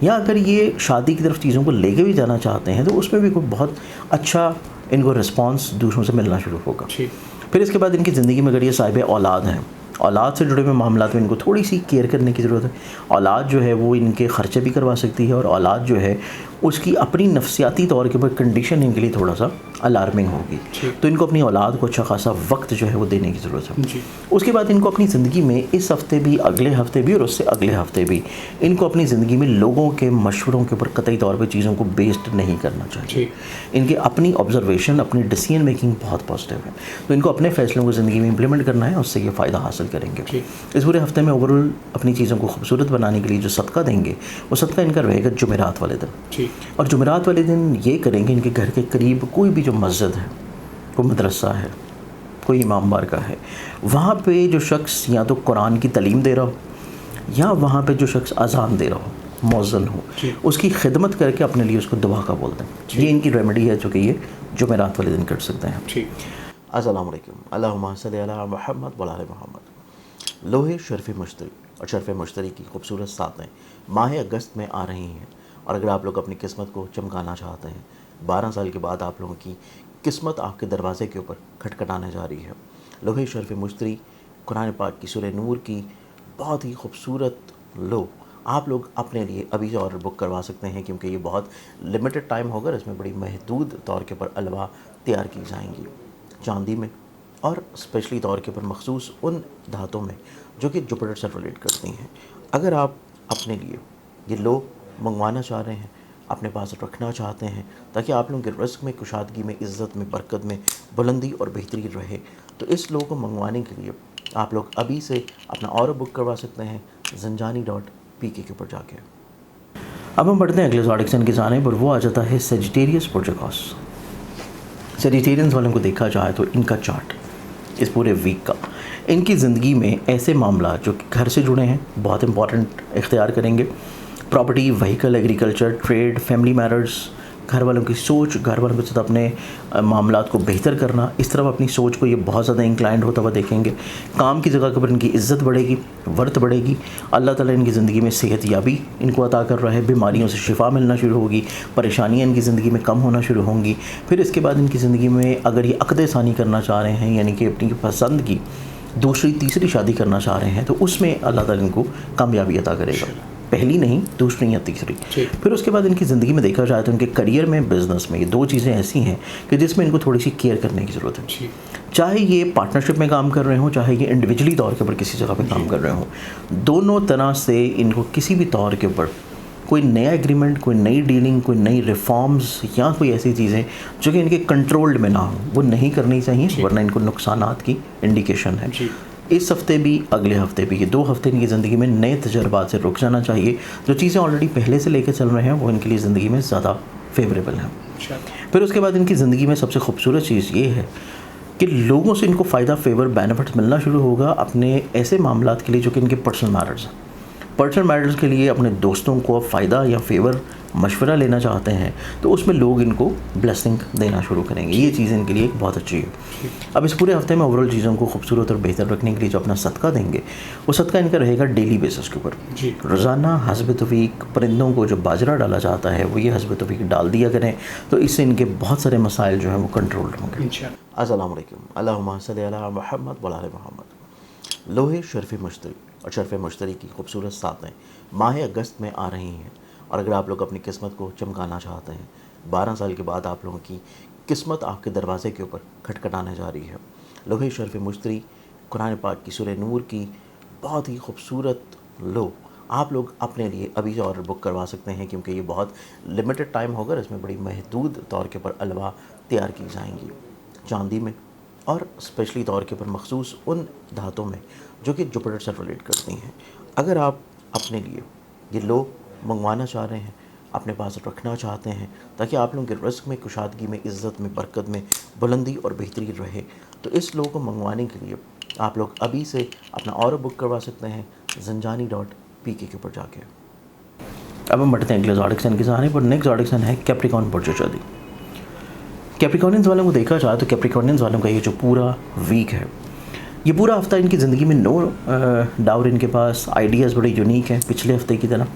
یا اگر یہ شادی کی طرف چیزوں کو لے کے بھی جانا چاہتے ہیں تو اس میں بھی کوئی بہت اچھا ان کو رسپانس دوسروں سے ملنا شروع ہوگا. پھر اس کے بعد ان کی زندگی میں اگر یہ صاحب اولاد ہیں, اولاد سے جڑے ہوئے معاملات میں ان کو تھوڑی سی کیئر کرنے کی ضرورت ہے. اولاد جو ہے وہ ان کے خرچے بھی کروا سکتی ہے, اور اولاد جو ہے اس کی اپنی نفسیاتی طور کے اوپر کنڈیشن ان کے لیے تھوڑا سا الارمنگ ہوگی. تو ان کو اپنی اولاد کو اچھا خاصا وقت جو ہے وہ دینے کی ضرورت ہے. اس کے بعد ان کو اپنی زندگی میں اس ہفتے بھی, اگلے ہفتے بھی اور اس سے اگلے ہفتے بھی ان کو اپنی زندگی میں لوگوں کے مشوروں کے اوپر قطعی طور پہ چیزوں کو بیسڈ نہیں کرنا چاہیے. ان کے اپنی آبزرویشن, اپنی ڈیسیژن میکنگ بہت پازیٹیو ہے, تو ان کو اپنے فیصلوں کو زندگی میں امپلیمنٹ کرنا ہے, اس سے یہ فائدہ حاصل کریں گے. اس پورے ہفتے میں اوور آل اپنی چیزوں کو خوبصورت بنانے کے لیے جو صدقہ دیں گے وہ صدقہ ان کا رہے گا جمعرات والے دن. اور جمعرات والے دن یہ کریں گے ان کے گھر کے قریب کوئی بھی جو مسجد ہے, کوئی مدرسہ ہے, کوئی امام بارگاہ ہے, وہاں پہ جو شخص یا تو قرآن کی تعلیم دے رہا ہو یا وہاں پہ جو شخص اذان دے رہا ہو, مؤذن ہو, اس کی خدمت کر کے اپنے لیے اس کو دعا کا بول دیں. یہ ان کی ریمیڈی ہے جو کہ یہ جمعرات والے دن کر سکتے ہیں. السلام علیکم. اللہم صلی علی محمد و علی محمد. لوہے شرف مشتری اور شرف مشتری کی خوبصورت ساتیں ماہ اگست میں آ رہی ہیں, اور اگر آپ لوگ اپنی قسمت کو چمکانا چاہتے ہیں, 12 سال کے بعد آپ لوگوں کی قسمت آپ کے دروازے کے اوپر کھٹکھٹانے جا رہی ہے. لوہے شرف مشتری قرآن پاک کی سورہ نور کی بہت ہی خوبصورت لو آپ لوگ اپنے لیے ابھی سے آرڈر بک کروا سکتے ہیں, کیونکہ یہ بہت لمیٹڈ ٹائم ہوگا. اس میں بڑی محدود طور کے اوپر الواح تیار کی جائیں گی چاندی میں, اور اسپیشلی طور کے اوپر مخصوص ان دھاتوں میں جو کہ جوپیٹر سے ریلیٹ کرتی ہیں. اگر آپ اپنے لیے یہ لو منگوانا چاہ رہے ہیں, اپنے پاس رکھنا چاہتے ہیں تاکہ آپ لوگوں کے رزق میں, کشادگی میں, عزت میں, برکت میں بلندی اور بہتری رہے, تو اس لو کو منگوانے کے لیے آپ لوگ ابھی سے اپنا آرڈر بک کروا سکتے ہیں zanjani.pk کے اوپر جا کے. اب ہم بڑھتے ہیں اگلے زوڈک کی جانب پر. وہ آ جاتا ہے سیجیٹیریس پروجیکاس. سیجیٹیرینز والوں کو دیکھا جائے تو ان کا چارٹ اس پورے ویک کا, ان کی زندگی میں ایسے معاملات جو کہ گھر سے جڑے ہیں بہت امپورٹنٹ اختیار کریں گے. Property, vehicle, agriculture, trade, family matters, گھر والوں کی سوچ, گھر والوں کے ساتھ اپنے معاملات کو بہتر کرنا, اس طرف اپنی سوچ کو یہ بہت زیادہ انکلائنڈ ہوتا ہوا دیکھیں گے. کام کی جگہ کے اوپر ان کی عزت بڑھے گی, ورث بڑھے گی. اللہ تعالیٰ ان کی زندگی میں صحت یابی ان کو عطا کر رہا ہے, بیماریوں سے شفا ملنا شروع ہوگی, پریشانیاں ان کی زندگی میں کم ہونا شروع ہوں گی. پھر اس کے بعد ان کی زندگی میں اگر یہ عقد ثانی کرنا چاہ رہے ہیں, یعنی کہ اپنی پسند کی دوسری تیسری شادی کرنا چاہ رہے ہیں, تو اس میں اللہ تعالیٰ ان کو کامیابی عطا کرے گا, پہلی نہیں دوسری یا تیسری. پھر اس کے بعد ان کی زندگی میں دیکھا جائے تو ان کے کریئر میں, بزنس میں, یہ دو چیزیں ایسی ہیں کہ جس میں ان کو تھوڑی سی کیئر کرنے کی ضرورت ہے. چاہے یہ پارٹنرشپ میں کام کر رہے ہوں, چاہے یہ انڈیویجولی طور کے اوپر کسی جگہ پہ کام کر رہے ہوں, دونوں طرح سے ان کو کسی بھی طور کے اوپر کوئی نیا ایگریمنٹ, کوئی نئی ڈیلنگ, کوئی نئی ریفارمز یا کوئی ایسی چیزیں جو کہ ان کے کنٹرولڈ میں نہ ہوں وہ نہیں کرنی چاہیے, ورنہ ان کو نقصانات کی انڈیکیشن ہے. اس ہفتے بھی, اگلے ہفتے بھی, یہ 2 ہفتے ان کی زندگی میں نئے تجربات سے رک جانا چاہیے. جو چیزیں آلریڈی پہلے سے لے کے چل رہے ہیں وہ ان کے لیے زندگی میں زیادہ فیوریبل ہیں. پھر اس کے بعد ان کی زندگی میں سب سے خوبصورت چیز یہ ہے کہ لوگوں سے ان کو فائدہ, فیور, بینیفٹ ملنا شروع ہوگا اپنے ایسے معاملات کے لیے جو کہ ان کے پرسنل میٹرز ہیں. पर्सनल मैटर्स के लिए अपने दोस्तों को फ़ायदा या फेवर मशवरा लेना चाहते हैं तो उसमें लोग इनको ब्लेसिंग देना शुरू करेंगे। ये चीज़ इनके लिए एक बहुत अच्छी है। अब इस पूरे हफ्ते में ओवरऑल चीज़ों को खूबसूरत और बेहतर रखने के लिए जो अपना सदका देंगे वो सदका इनका रहेगा डेली बेसिस के ऊपर। रोज़ाना हस्ब तौफीक परिंदों को जो बाजरा डाला जाता है वो ये हस्ब तौफीक डाल दिया करें, तो इससे इनके बहुत सारे मसाइल जो हैं वो कंट्रोल होंगे। अस्सलाम वालेकुम, अल्लाहुम्मा सल्ली अला मुहम्मद व आले मुहम्मद। लोहे शर्फ़ मुश्तरी और शर्फ़ मुश्तरी की खूबसूरत सातें माह अगस्त में आ रही हैं, और अगर आप लोग अपनी किस्मत को चमकाना चाहते हैं, 12 साल के बाद आप लोगों की किस्मत आपके दरवाज़े के ऊपर खटखटाने जा रही है। लोहे शर्फ़ मुश्तरी कुरान पाक की सूरह नूर की बहुत ही खूबसूरत लो आप लोग अपने लिए अभी से ऑर्डर बुक करवा सकते हैं, क्योंकि ये बहुत लिमिटेड टाइम होगा। इसमें बड़ी महदूद तौर के ऊपर अलवा तैयार की जाएंगी चांदी में, और स्पेशली तौर के ऊपर मखसूस उन धातों में जो कि जुपिटर से रिलेट करती हैं। अगर आप अपने लिए ये लो मंगवाना चाह रहे हैं, अपने पास रखना चाहते हैं ताकि आप लोगों के रिस्क में, कुशादगी में, इज़्ज़त में, बरकत में बुलंदी और बेहतरी रहे, तो इस लो को मंगवाने के लिए आप लोग अभी से अपना ऑर्डर बुक करवा सकते हैं zanjani.pk के ऊपर जाके। अब हम बढ़ते हैं अगले ज़ोडिएक की कहानी पर। नेक्स्ट ज़ोडिएक है कैप्रिकॉर्न बुर्ज। कैप्रिकॉर्नियंस वालों को देखा जाए तो कैप्रिकॉर्नियंस वालों का ये जो पूरा वीक है, ये पूरा हफ्ता इनकी ज़िंदगी में नो डाउट इनके पास आइडियाज़ बड़े यूनिक हैं पिछले हफ्ते की तरह।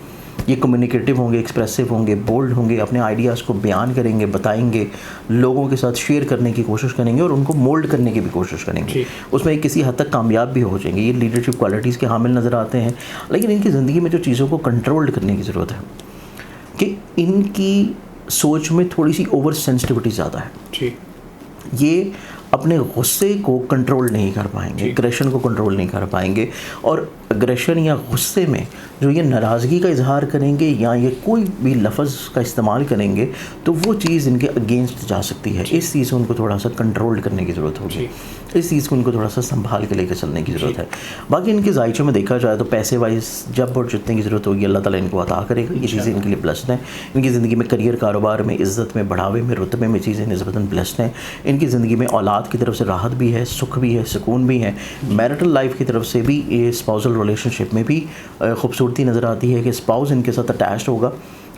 ये कम्युनिकेटिव होंगे, एक्सप्रेसिव होंगे, बोल्ड होंगे, अपने आइडियाज़ को बयान करेंगे, बताएंगे, लोगों के साथ शेयर करने की कोशिश करेंगे और उनको मोल्ड करने की भी कोशिश करेंगे। उसमें किसी हद तक कामयाब भी हो जाएंगे। ये लीडरशिप क्वालिटीज़ के हामिल नज़र आते हैं, लेकिन इनकी ज़िंदगी में जो चीज़ों को कंट्रोल्ड करने की ज़रूरत है कि इनकी सोच में थोड़ी सी ओवर सेंसिटिविटी ज़्यादा है। ये अपने गुस्से को कंट्रोल नहीं कर पाएंगे, एग्रेशन को कंट्रोल नहीं कर पाएंगे, और एग्रेशन या गुस्से में जो ये नाराज़गी का इजहार करेंगे या ये कोई भी लफ्ज़ का इस्तेमाल करेंगे तो वो चीज़ इनके अगेंस्ट जा सकती है। इस चीज़ को उनको थोड़ा सा कंट्रोल करने की ज़रूरत होगी, इस चीज़ को उनको थोड़ा सा संभाल के लेकर चलने की ज़रूरत है। बाकी इनके जायचों में देखा जाए तो पैसे वाइज जब और जितने की ज़रूरत होगी अल्लाह ताला इनको अता करेगा। ये चीज़ें इनके लिए ब्लेस्ड हैं। इनकी ज़िंदगी में करियर, कारोबार में, इज़्ज़त में, बढ़ावे में, रुतबे में चीज़ें निस्बतन ब्लेस्ड हैं। इनकी ज़िंदगी में औलाद की तरफ से राहत भी है, सुख भी है, सुकून भी है। मैरिटल लाइफ की तरफ से भी ये स्पाउसल रिलेशनशिप में भी खूबसूरती नज़र आती है कि स्पाउस इनके साथ अटैच्ड होगा,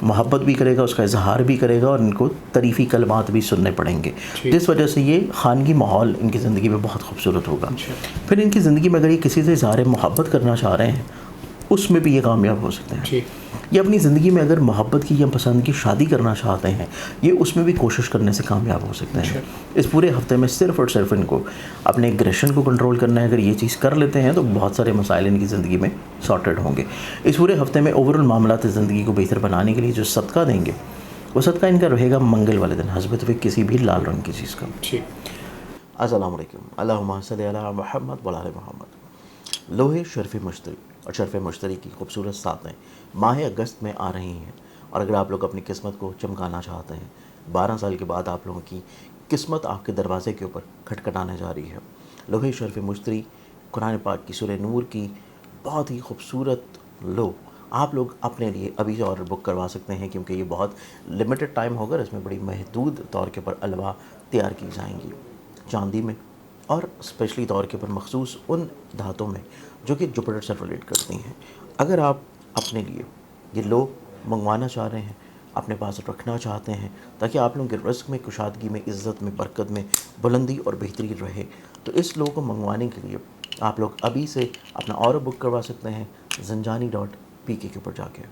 मोहब्बत भी करेगा, उसका इजहार भी करेगा और इनको तारीफ़ी कलमात भी सुनने पड़ेंगे, जिस वजह से ये खानगी माहौल इनकी ज़िंदगी में बहुत खूबसूरत होगा। फिर इनकी ज़िंदगी में अगर ये किसी से इजहार मोहब्बत करना चाह रहे हैं उसमें भी ये कामयाब हो सकते हैं। ये अपनी ज़िंदगी में अगर मोहब्बत की या पसंद की शादी करना चाहते हैं ये उसमें भी कोशिश करने से कामयाब हो सकते हैं। इस पूरे हफ्ते में सिर्फ़ और सिर्फ इनको अपने एग्रेशन को कंट्रोल करना है। अगर ये चीज़ कर लेते हैं तो बहुत सारे मसाइल इनकी ज़िंदगी में सॉर्टेड होंगे। इस पूरे हफ्ते में ओवरऑल मामलात ज़िंदगी को बेहतर बनाने के लिए जो सदका देंगे वो सदका इनका रहेगा मंगल वाले दिन हस्ब तौफीक किसी भी लाल रंग की चीज़ का। अस्सलाम वालेकुम, अल्लाहुम्मा सल्ली अला मुहम्मद व आले मुहम्मद। लोहे शर्फ़ मुश्तरी और शर्फ़ मुश्तरी की खूबसूरत सातें माह अगस्त में आ रही हैं, और अगर आप लोग अपनी किस्मत को चमकाना चाहते हैं, 12 साल के बाद आप लोगों की किस्मत आपके दरवाज़े के ऊपर खटखटाने जा रही है। लोहे शर्फ़ मुश्तरी कुरान पाक की सूरह नूर की बहुत ही खूबसूरत लो आप लोग अपने लिए अभी से ऑर्डर बुक करवा सकते हैं, क्योंकि ये बहुत लिमिटेड टाइम होगा। इसमें बड़ी महदूद तौर के ऊपर अलवा तैयार की जाएंगी चांदी में, और स्पेशली तौर के ऊपर मखसूस उन धातों में जो कि जुपिटर से रिलेट करती हैं। अगर आप अपने लिए ये लो मंगवाना चाह रहे हैं, अपने पास रखना चाहते हैं ताकि आप लोगों के रिस्क में, कुशादगी में, इज़्ज़त में, बरकत में बुलंदी और बेहतरी रहे, तो इस लो को मंगवाने के लिए आप लोग अभी से अपना ऑर्डर बुक करवा सकते हैं zanjani.pk के ऊपर जाके।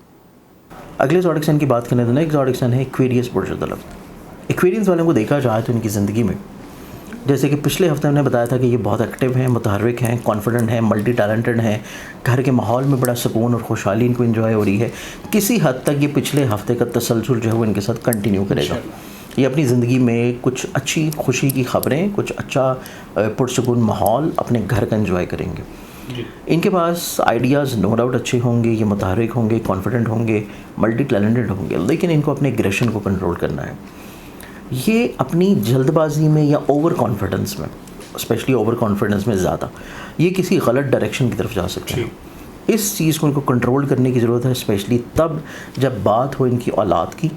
अगले ज़ोडिएक की बात करें तो नेक्स्ट ज़ोडिएक है एक्वेरियस बुर्ज। एक्वेरियंस वालों को देखा जाए तो इनकी ज़िंदगी में जैसे कि पिछले हफ्ते हमने बताया था कि ये बहुत एक्टिव हैं, मुतहर्रिक हैं, कॉन्फिडेंट हैं, मल्टी टैलेंटेड हैं, घर के माहौल में बड़ा सुकून और खुशहाली इनको एंजॉय हो रही है। किसी हद तक ये पिछले हफ्ते का तसलसल जो है वो इनके साथ कंटिन्यू करेगा। ये अपनी ज़िंदगी में कुछ अच्छी खुशी की ख़बरें, कुछ अच्छा पुरसुकून माहौल अपने घर का एंजॉय करेंगे। इनके पास आइडियाज़ नो डाउट अच्छे होंगे, ये मुतहर्रिक होंगे, कॉन्फिडेंट होंगे, मल्टी टैलेंटेड होंगे, लेकिन इनको अपने एग्रेशन को कंट्रोल करना है। ये अपनी जल्दबाजी में या ओवर कॉन्फिडेंस में, स्पेशली ओवर कॉन्फिडेंस में ज़्यादा, ये किसी गलत डायरेक्शन की तरफ जा सकते हैं। اس چیز کو ان کو کنٹرول کرنے کی ضرورت ہے، اسپیشلی تب جب بات ہو ان کی اولاد کی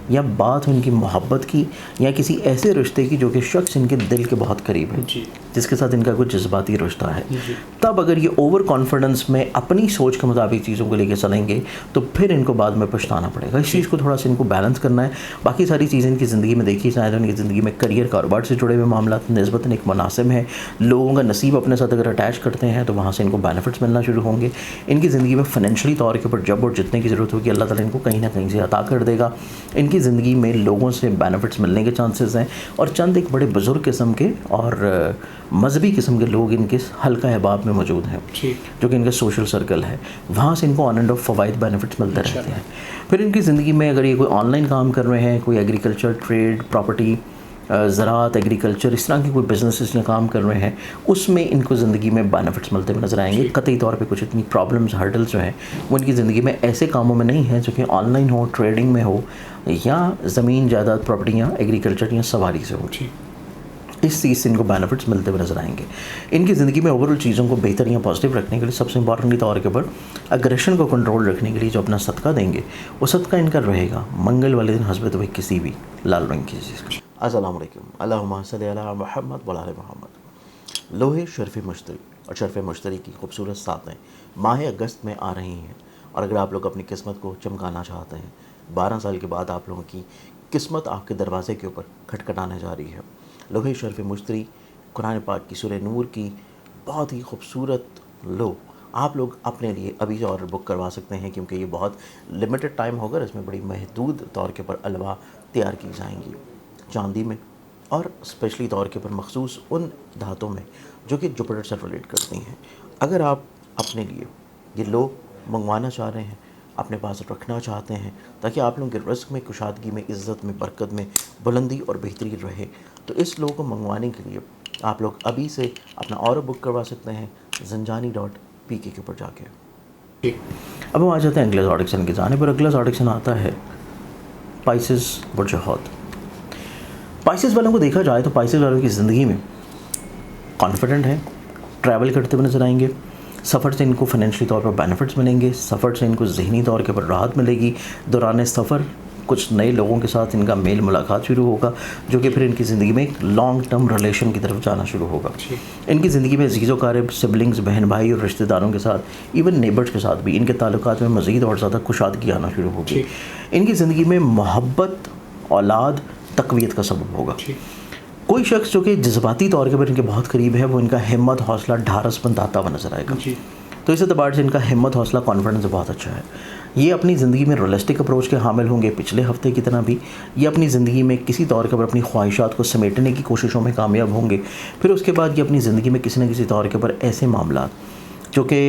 یا بات ہو ان کی محبت کی یا کسی ایسے رشتے کی جو کہ شخص ان کے دل کے بہت قریب ہے، جس کے ساتھ ان کا کوئی جذباتی رشتہ ہے. تب اگر یہ اوور کانفیڈنس میں اپنی سوچ کے مطابق چیزوں کو لے کے چلیں گے تو پھر ان کو بعد میں پچھتانا پڑے گا. اس چیز کو تھوڑا سا ان کو بیلنس کرنا ہے. باقی ساری چیزیں ان کی زندگی میں دیکھی جائیں تو ان کی زندگی میں کریئر کاروبار سے جڑے ہوئے معاملات نسبتاً ایک مناسب ہیں. لوگوں کا نصیب اپنے ساتھ اگر اٹیچ کرتے ہیں تو وہاں سے ان کو بینیفٹس ملنا شروع ہوں گے. ان کی زندگی میں فائنینشلی طور کے اوپر جب اور جتنے کی ضرورت ہوگی اللہ تعالیٰ ان کو کہیں نہ کہیں سے عطا کر دے گا. ان کی زندگی میں لوگوں سے بینیفٹس ملنے کے چانسز ہیں اور چند ایک بڑے بزرگ قسم کے اور مذہبی قسم کے لوگ ان کے حلقہ احباب میں موجود ہیں جو کہ ان کا سوشل سرکل ہے. وہاں سے ان کو آن اینڈ آف فوائد بینیفٹس ملتے رہتے ہیں. پھر ان کی زندگی میں اگر یہ کوئی آن لائن کام کر رہے ہیں، کوئی ایگریکلچر، ٹریڈ، پراپرٹی، زراعت، ایگریکلچر، اس طرح کے کوئی بزنسز یا کام کر رہے ہیں، اس میں ان کو زندگی میں بینیفٹس ملتے ہوئے نظر آئیں گے. قطعی طور پہ کچھ اتنی پرابلمز، ہرڈلز جو ہیں وہ ان کی زندگی میں ایسے کاموں میں نہیں ہیں جو کہ آن لائن ہو، ٹریڈنگ میں ہو یا زمین جائیداد، پراپرٹی یا ایگریکلچر یا سواری سے ہو. اس چیز سے ان کو بینیفٹس ملتے ہوئے نظر آئیں گے. ان کی زندگی میں اوور آل چیزوں کو بہتر یا پازیٹیو رکھنے کے لیے سب سے امپورٹنٹلی طور کے اوپر اگریشن کو کنٹرول رکھنے کے لیے جو اپنا صدقہ دیں گے وہ صدقہ ان کا رہے گا منگل والے دن حسب ہوئے کسی بھی لال رنگ کی چیز کا. السلام علیکم. اللہم صلی علی محمد و علی محمد. لوہے شرف مشتری اور شرف مشتری کی خوبصورت ساتیں ماہ اگست میں آ رہی ہیں، اور اگر آپ لوگ اپنی قسمت کو چمکانا چاہتے ہیں، 12 سال کے بعد آپ لوگوں کی قسمت آپ کے دروازے کے اوپر کھٹکھٹانے جا رہی ہے. لوہے شرف مشتری قرآن پاک کی سورہ نور کی بہت ہی خوبصورت لو آپ لوگ اپنے لیے ابھی سے آرڈر بک کروا سکتے ہیں، کیونکہ یہ بہت لمیٹڈ ٹائم ہوگا. اس میں بڑی محدود طور کے اوپر الوا تیار کی جائیں گی چاندی میں اور اسپیشلی طور کے اوپر مخصوص ان دھاتوں میں جو کہ جوپیٹر سے ریلیٹ کرتی ہیں. اگر آپ اپنے لیے یہ لو منگوانا چاہ رہے ہیں، اپنے پاس رکھنا چاہتے ہیں تاکہ آپ لوگوں کے رزق میں، کشادگی میں، عزت میں، برکت میں بلندی اور بہتری رہے، تو اس لو کو منگوانے کے لیے آپ لوگ ابھی سے اپنا آرڈر بک کروا سکتے ہیں zanjani.pk کے اوپر جا کے. اب ہم آ جاتے ہیں اگلے زوڈکشن کی جانب پر. اگلا زوڈکشن آتا ہے پائسز برج حوت. پائسز والوں کو دیکھا جائے تو پائسز والوں کی زندگی میں کانفیڈنٹ ہیں، ٹریول کرتے ہوئے نظر آئیں گے. سفر سے ان کو فائنینشلی طور پر بینیفٹس ملیں گے. سفر سے ان کو ذہنی طور کے اوپر راحت ملے گی. دوران سفر کچھ نئے لوگوں کے ساتھ ان کا میل ملاقات شروع ہوگا جو کہ پھر ان کی زندگی میں ایک لانگ ٹرم ریلیشن کی طرف جانا شروع ہوگا. ان کی زندگی میں عزیز و قارب، سبلنگز، بہن بھائی اور رشتہ داروں کے ساتھ، ایون نیبرز کے ساتھ بھی ان کے تعلقات میں مزید اور زیادہ کشادگی آنا شروع ہوگی. ان کی زندگی میں محبت، اولاد تقویت کا سبب ہوگا. کوئی شخص جو کہ جذباتی طور کے پر ان کے بہت قریب ہے وہ ان کا ہمت، حوصلہ، ڈھارس بنداتا ہوا نظر آئے گا. تو اس اعتبار سے ان کا ہمت، حوصلہ، کانفیڈنس بہت اچھا ہے. یہ اپنی زندگی میں ریئلسٹک اپروچ کے حامل ہوں گے. پچھلے ہفتے کی طرح بھی یہ اپنی زندگی میں کسی طور کے اوپر اپنی خواہشات کو سمیٹنے کی کوششوں میں کامیاب ہوں گے. پھر اس کے بعد یہ اپنی زندگی میں کسی نہ کسی طور کے اوپر ایسے معاملات جو کہ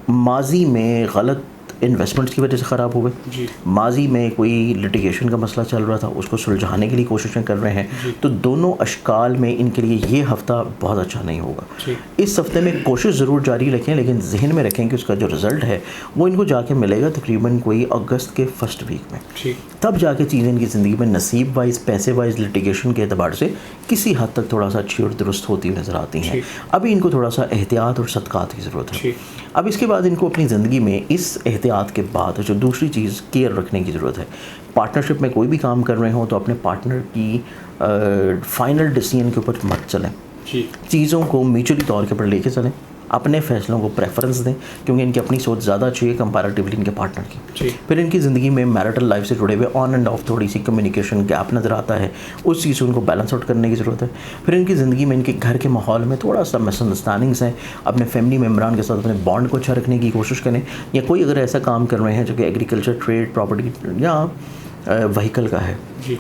ماضی میں غلط انویسٹمنٹس کی وجہ سے خراب ہوئے، ماضی میں کوئی لٹیگیشن کا مسئلہ چل رہا تھا، اس کو سلجھانے کے لیے کوششیں کر رہے ہیں، تو دونوں اشکال میں ان کے لیے یہ ہفتہ بہت اچھا نہیں ہوگا. اس ہفتے میں کوشش ضرور جاری رکھیں، لیکن ذہن میں رکھیں کہ اس کا جو رزلٹ ہے وہ ان کو جا کے ملے گا تقریباً کوئی اگست کے فرسٹ ویک میں. تب جا کے چیزیں ان کی زندگی میں نصیب وائز، پیسے وائز، لٹیگیشن کے اعتبار سے کسی حد تک تھوڑا سا اچھی اور درست ہوتی ہوئی نظر آتی ہیں. ابھی ان کو تھوڑا سا احتیاط اور صدقات کی ضرورت ہے. اب اس کے بعد ان کو اپنی زندگی میں اس احتیاط کے بعد جو دوسری چیز کیئر رکھنے کی ضرورت ہے. پارٹنرشپ میں کوئی بھی کام کر رہے ہوں تو اپنے پارٹنر کی فائنل ڈیسیژن کے اوپر مت چلیں. چیزوں کو میوچولی طور کے اوپر لے کے چلیں. اپنے فیصلوں کو پریفرنس دیں کیونکہ ان کی اپنی سوچ زیادہ اچھی ہے کمپیریٹیولی ان کے پارٹنر کی. پھر ان کی زندگی میں میرٹل لائف سے جڑے ہوئے آن اینڈ آف تھوڑی سی کمیونیکیشن گیپ نظر آتا ہے. اس چیز کو ان کو بیلنس آؤٹ کرنے کی ضرورت ہے. پھر ان کی زندگی میں ان کے گھر کے ماحول میں تھوڑا سا مس انڈرسٹینڈنگس ہیں. اپنے فیملی ممبران کے ساتھ اپنے بانڈ کو اچھا رکھنے کی کوشش کریں. یا کوئی اگر ایسا کام کر رہے ہیں جو کہ ایگریکلچر، ٹریڈ، پراپرٹی یا وہیکل کا ہے،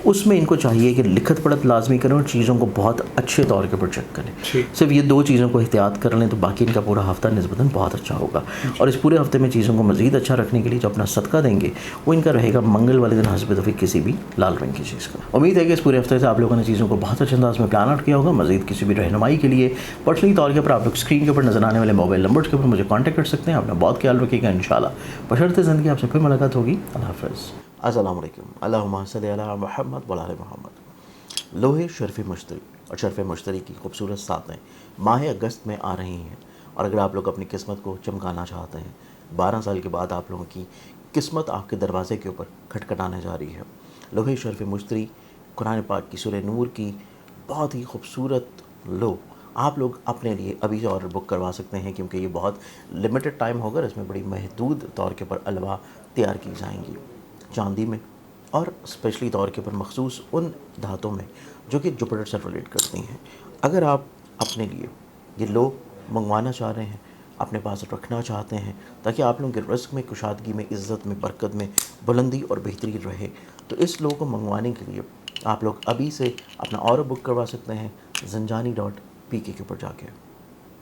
اس میں ان کو چاہیے کہ لکھت پڑھت لازمی کریں اور چیزوں کو بہت اچھے طور کے اوپر چیک کریں. صرف یہ دو چیزوں کو احتیاط کر لیں تو باقی ان کا پورا ہفتہ نسبتاً بہت اچھا ہوگا. اور اس پورے ہفتے میں چیزوں کو مزید اچھا رکھنے کے لیے جو اپنا صدقہ دیں گے وہ ان کا رہے گا منگل والے دن حسب توفیق کسی بھی لال رنگ کی چیز کا. امید ہے کہ اس پورے ہفتے سے آپ لوگوں نے چیزوں کو بہت اچھے انداز میں پلان آؤٹ کیا ہوگا. مزید کسی بھی رہنمائی کے لیے پرسنلی طور کے اوپر آپ لوگ اسکرین کے اوپر نظر آنے والے موبائل نمبرز کے اوپر مجھے کانٹیکٹ کر سکتے ہیں. اپنا بہت خیال رکھیے گا. انشاءاللہ بشرط زندگی آپ سے پھر ملاقات ہوگی. اللہ حافظ. السلام علیکم. اللہم صلی علی محمد و علی محمد. لوہے شرف مشتری اور شرف مشتری کی خوبصورت ساتیں ماہ اگست میں آ رہی ہیں، اور اگر آپ لوگ اپنی قسمت کو چمکانا چاہتے ہیں 12 साल के बाद आप लोगों की किस्मत आपके दरवाजे के ऊपर खटखटाने जा रही है। लोहे शर्फ मुश्तरी कुरान पाक की सूरह नूर की बहुत ही खूबसूरत लो आप लोग अपने लिए अभी से ऑर्डर बुक करवा सकते हैं, क्योंकि ये बहुत लिमिटेड टाइम होगा। इसमें बड़ी महदूद तौर के ऊपर अलवा तैयार की जाएंगी चांदी में, और स्पेशली तौर के ऊपर मखसूस उन धातों में जो कि जुपिटर से रिलेट करती हैं। अगर आप अपने लिए ये लो मंगवाना चाह रहे हैं, अपने पास रखना चाहते हैं ताकि आप लोगों के रिस्क में, कुशादगी में, इज़्ज़त में, बरकत में बुलंदी और बेहतरी रहे, तो इस लो को मंगवाने के लिए आप लोग अभी से अपना ऑर्डर बुक करवा सकते हैं zanjani.pk के ऊपर जाके।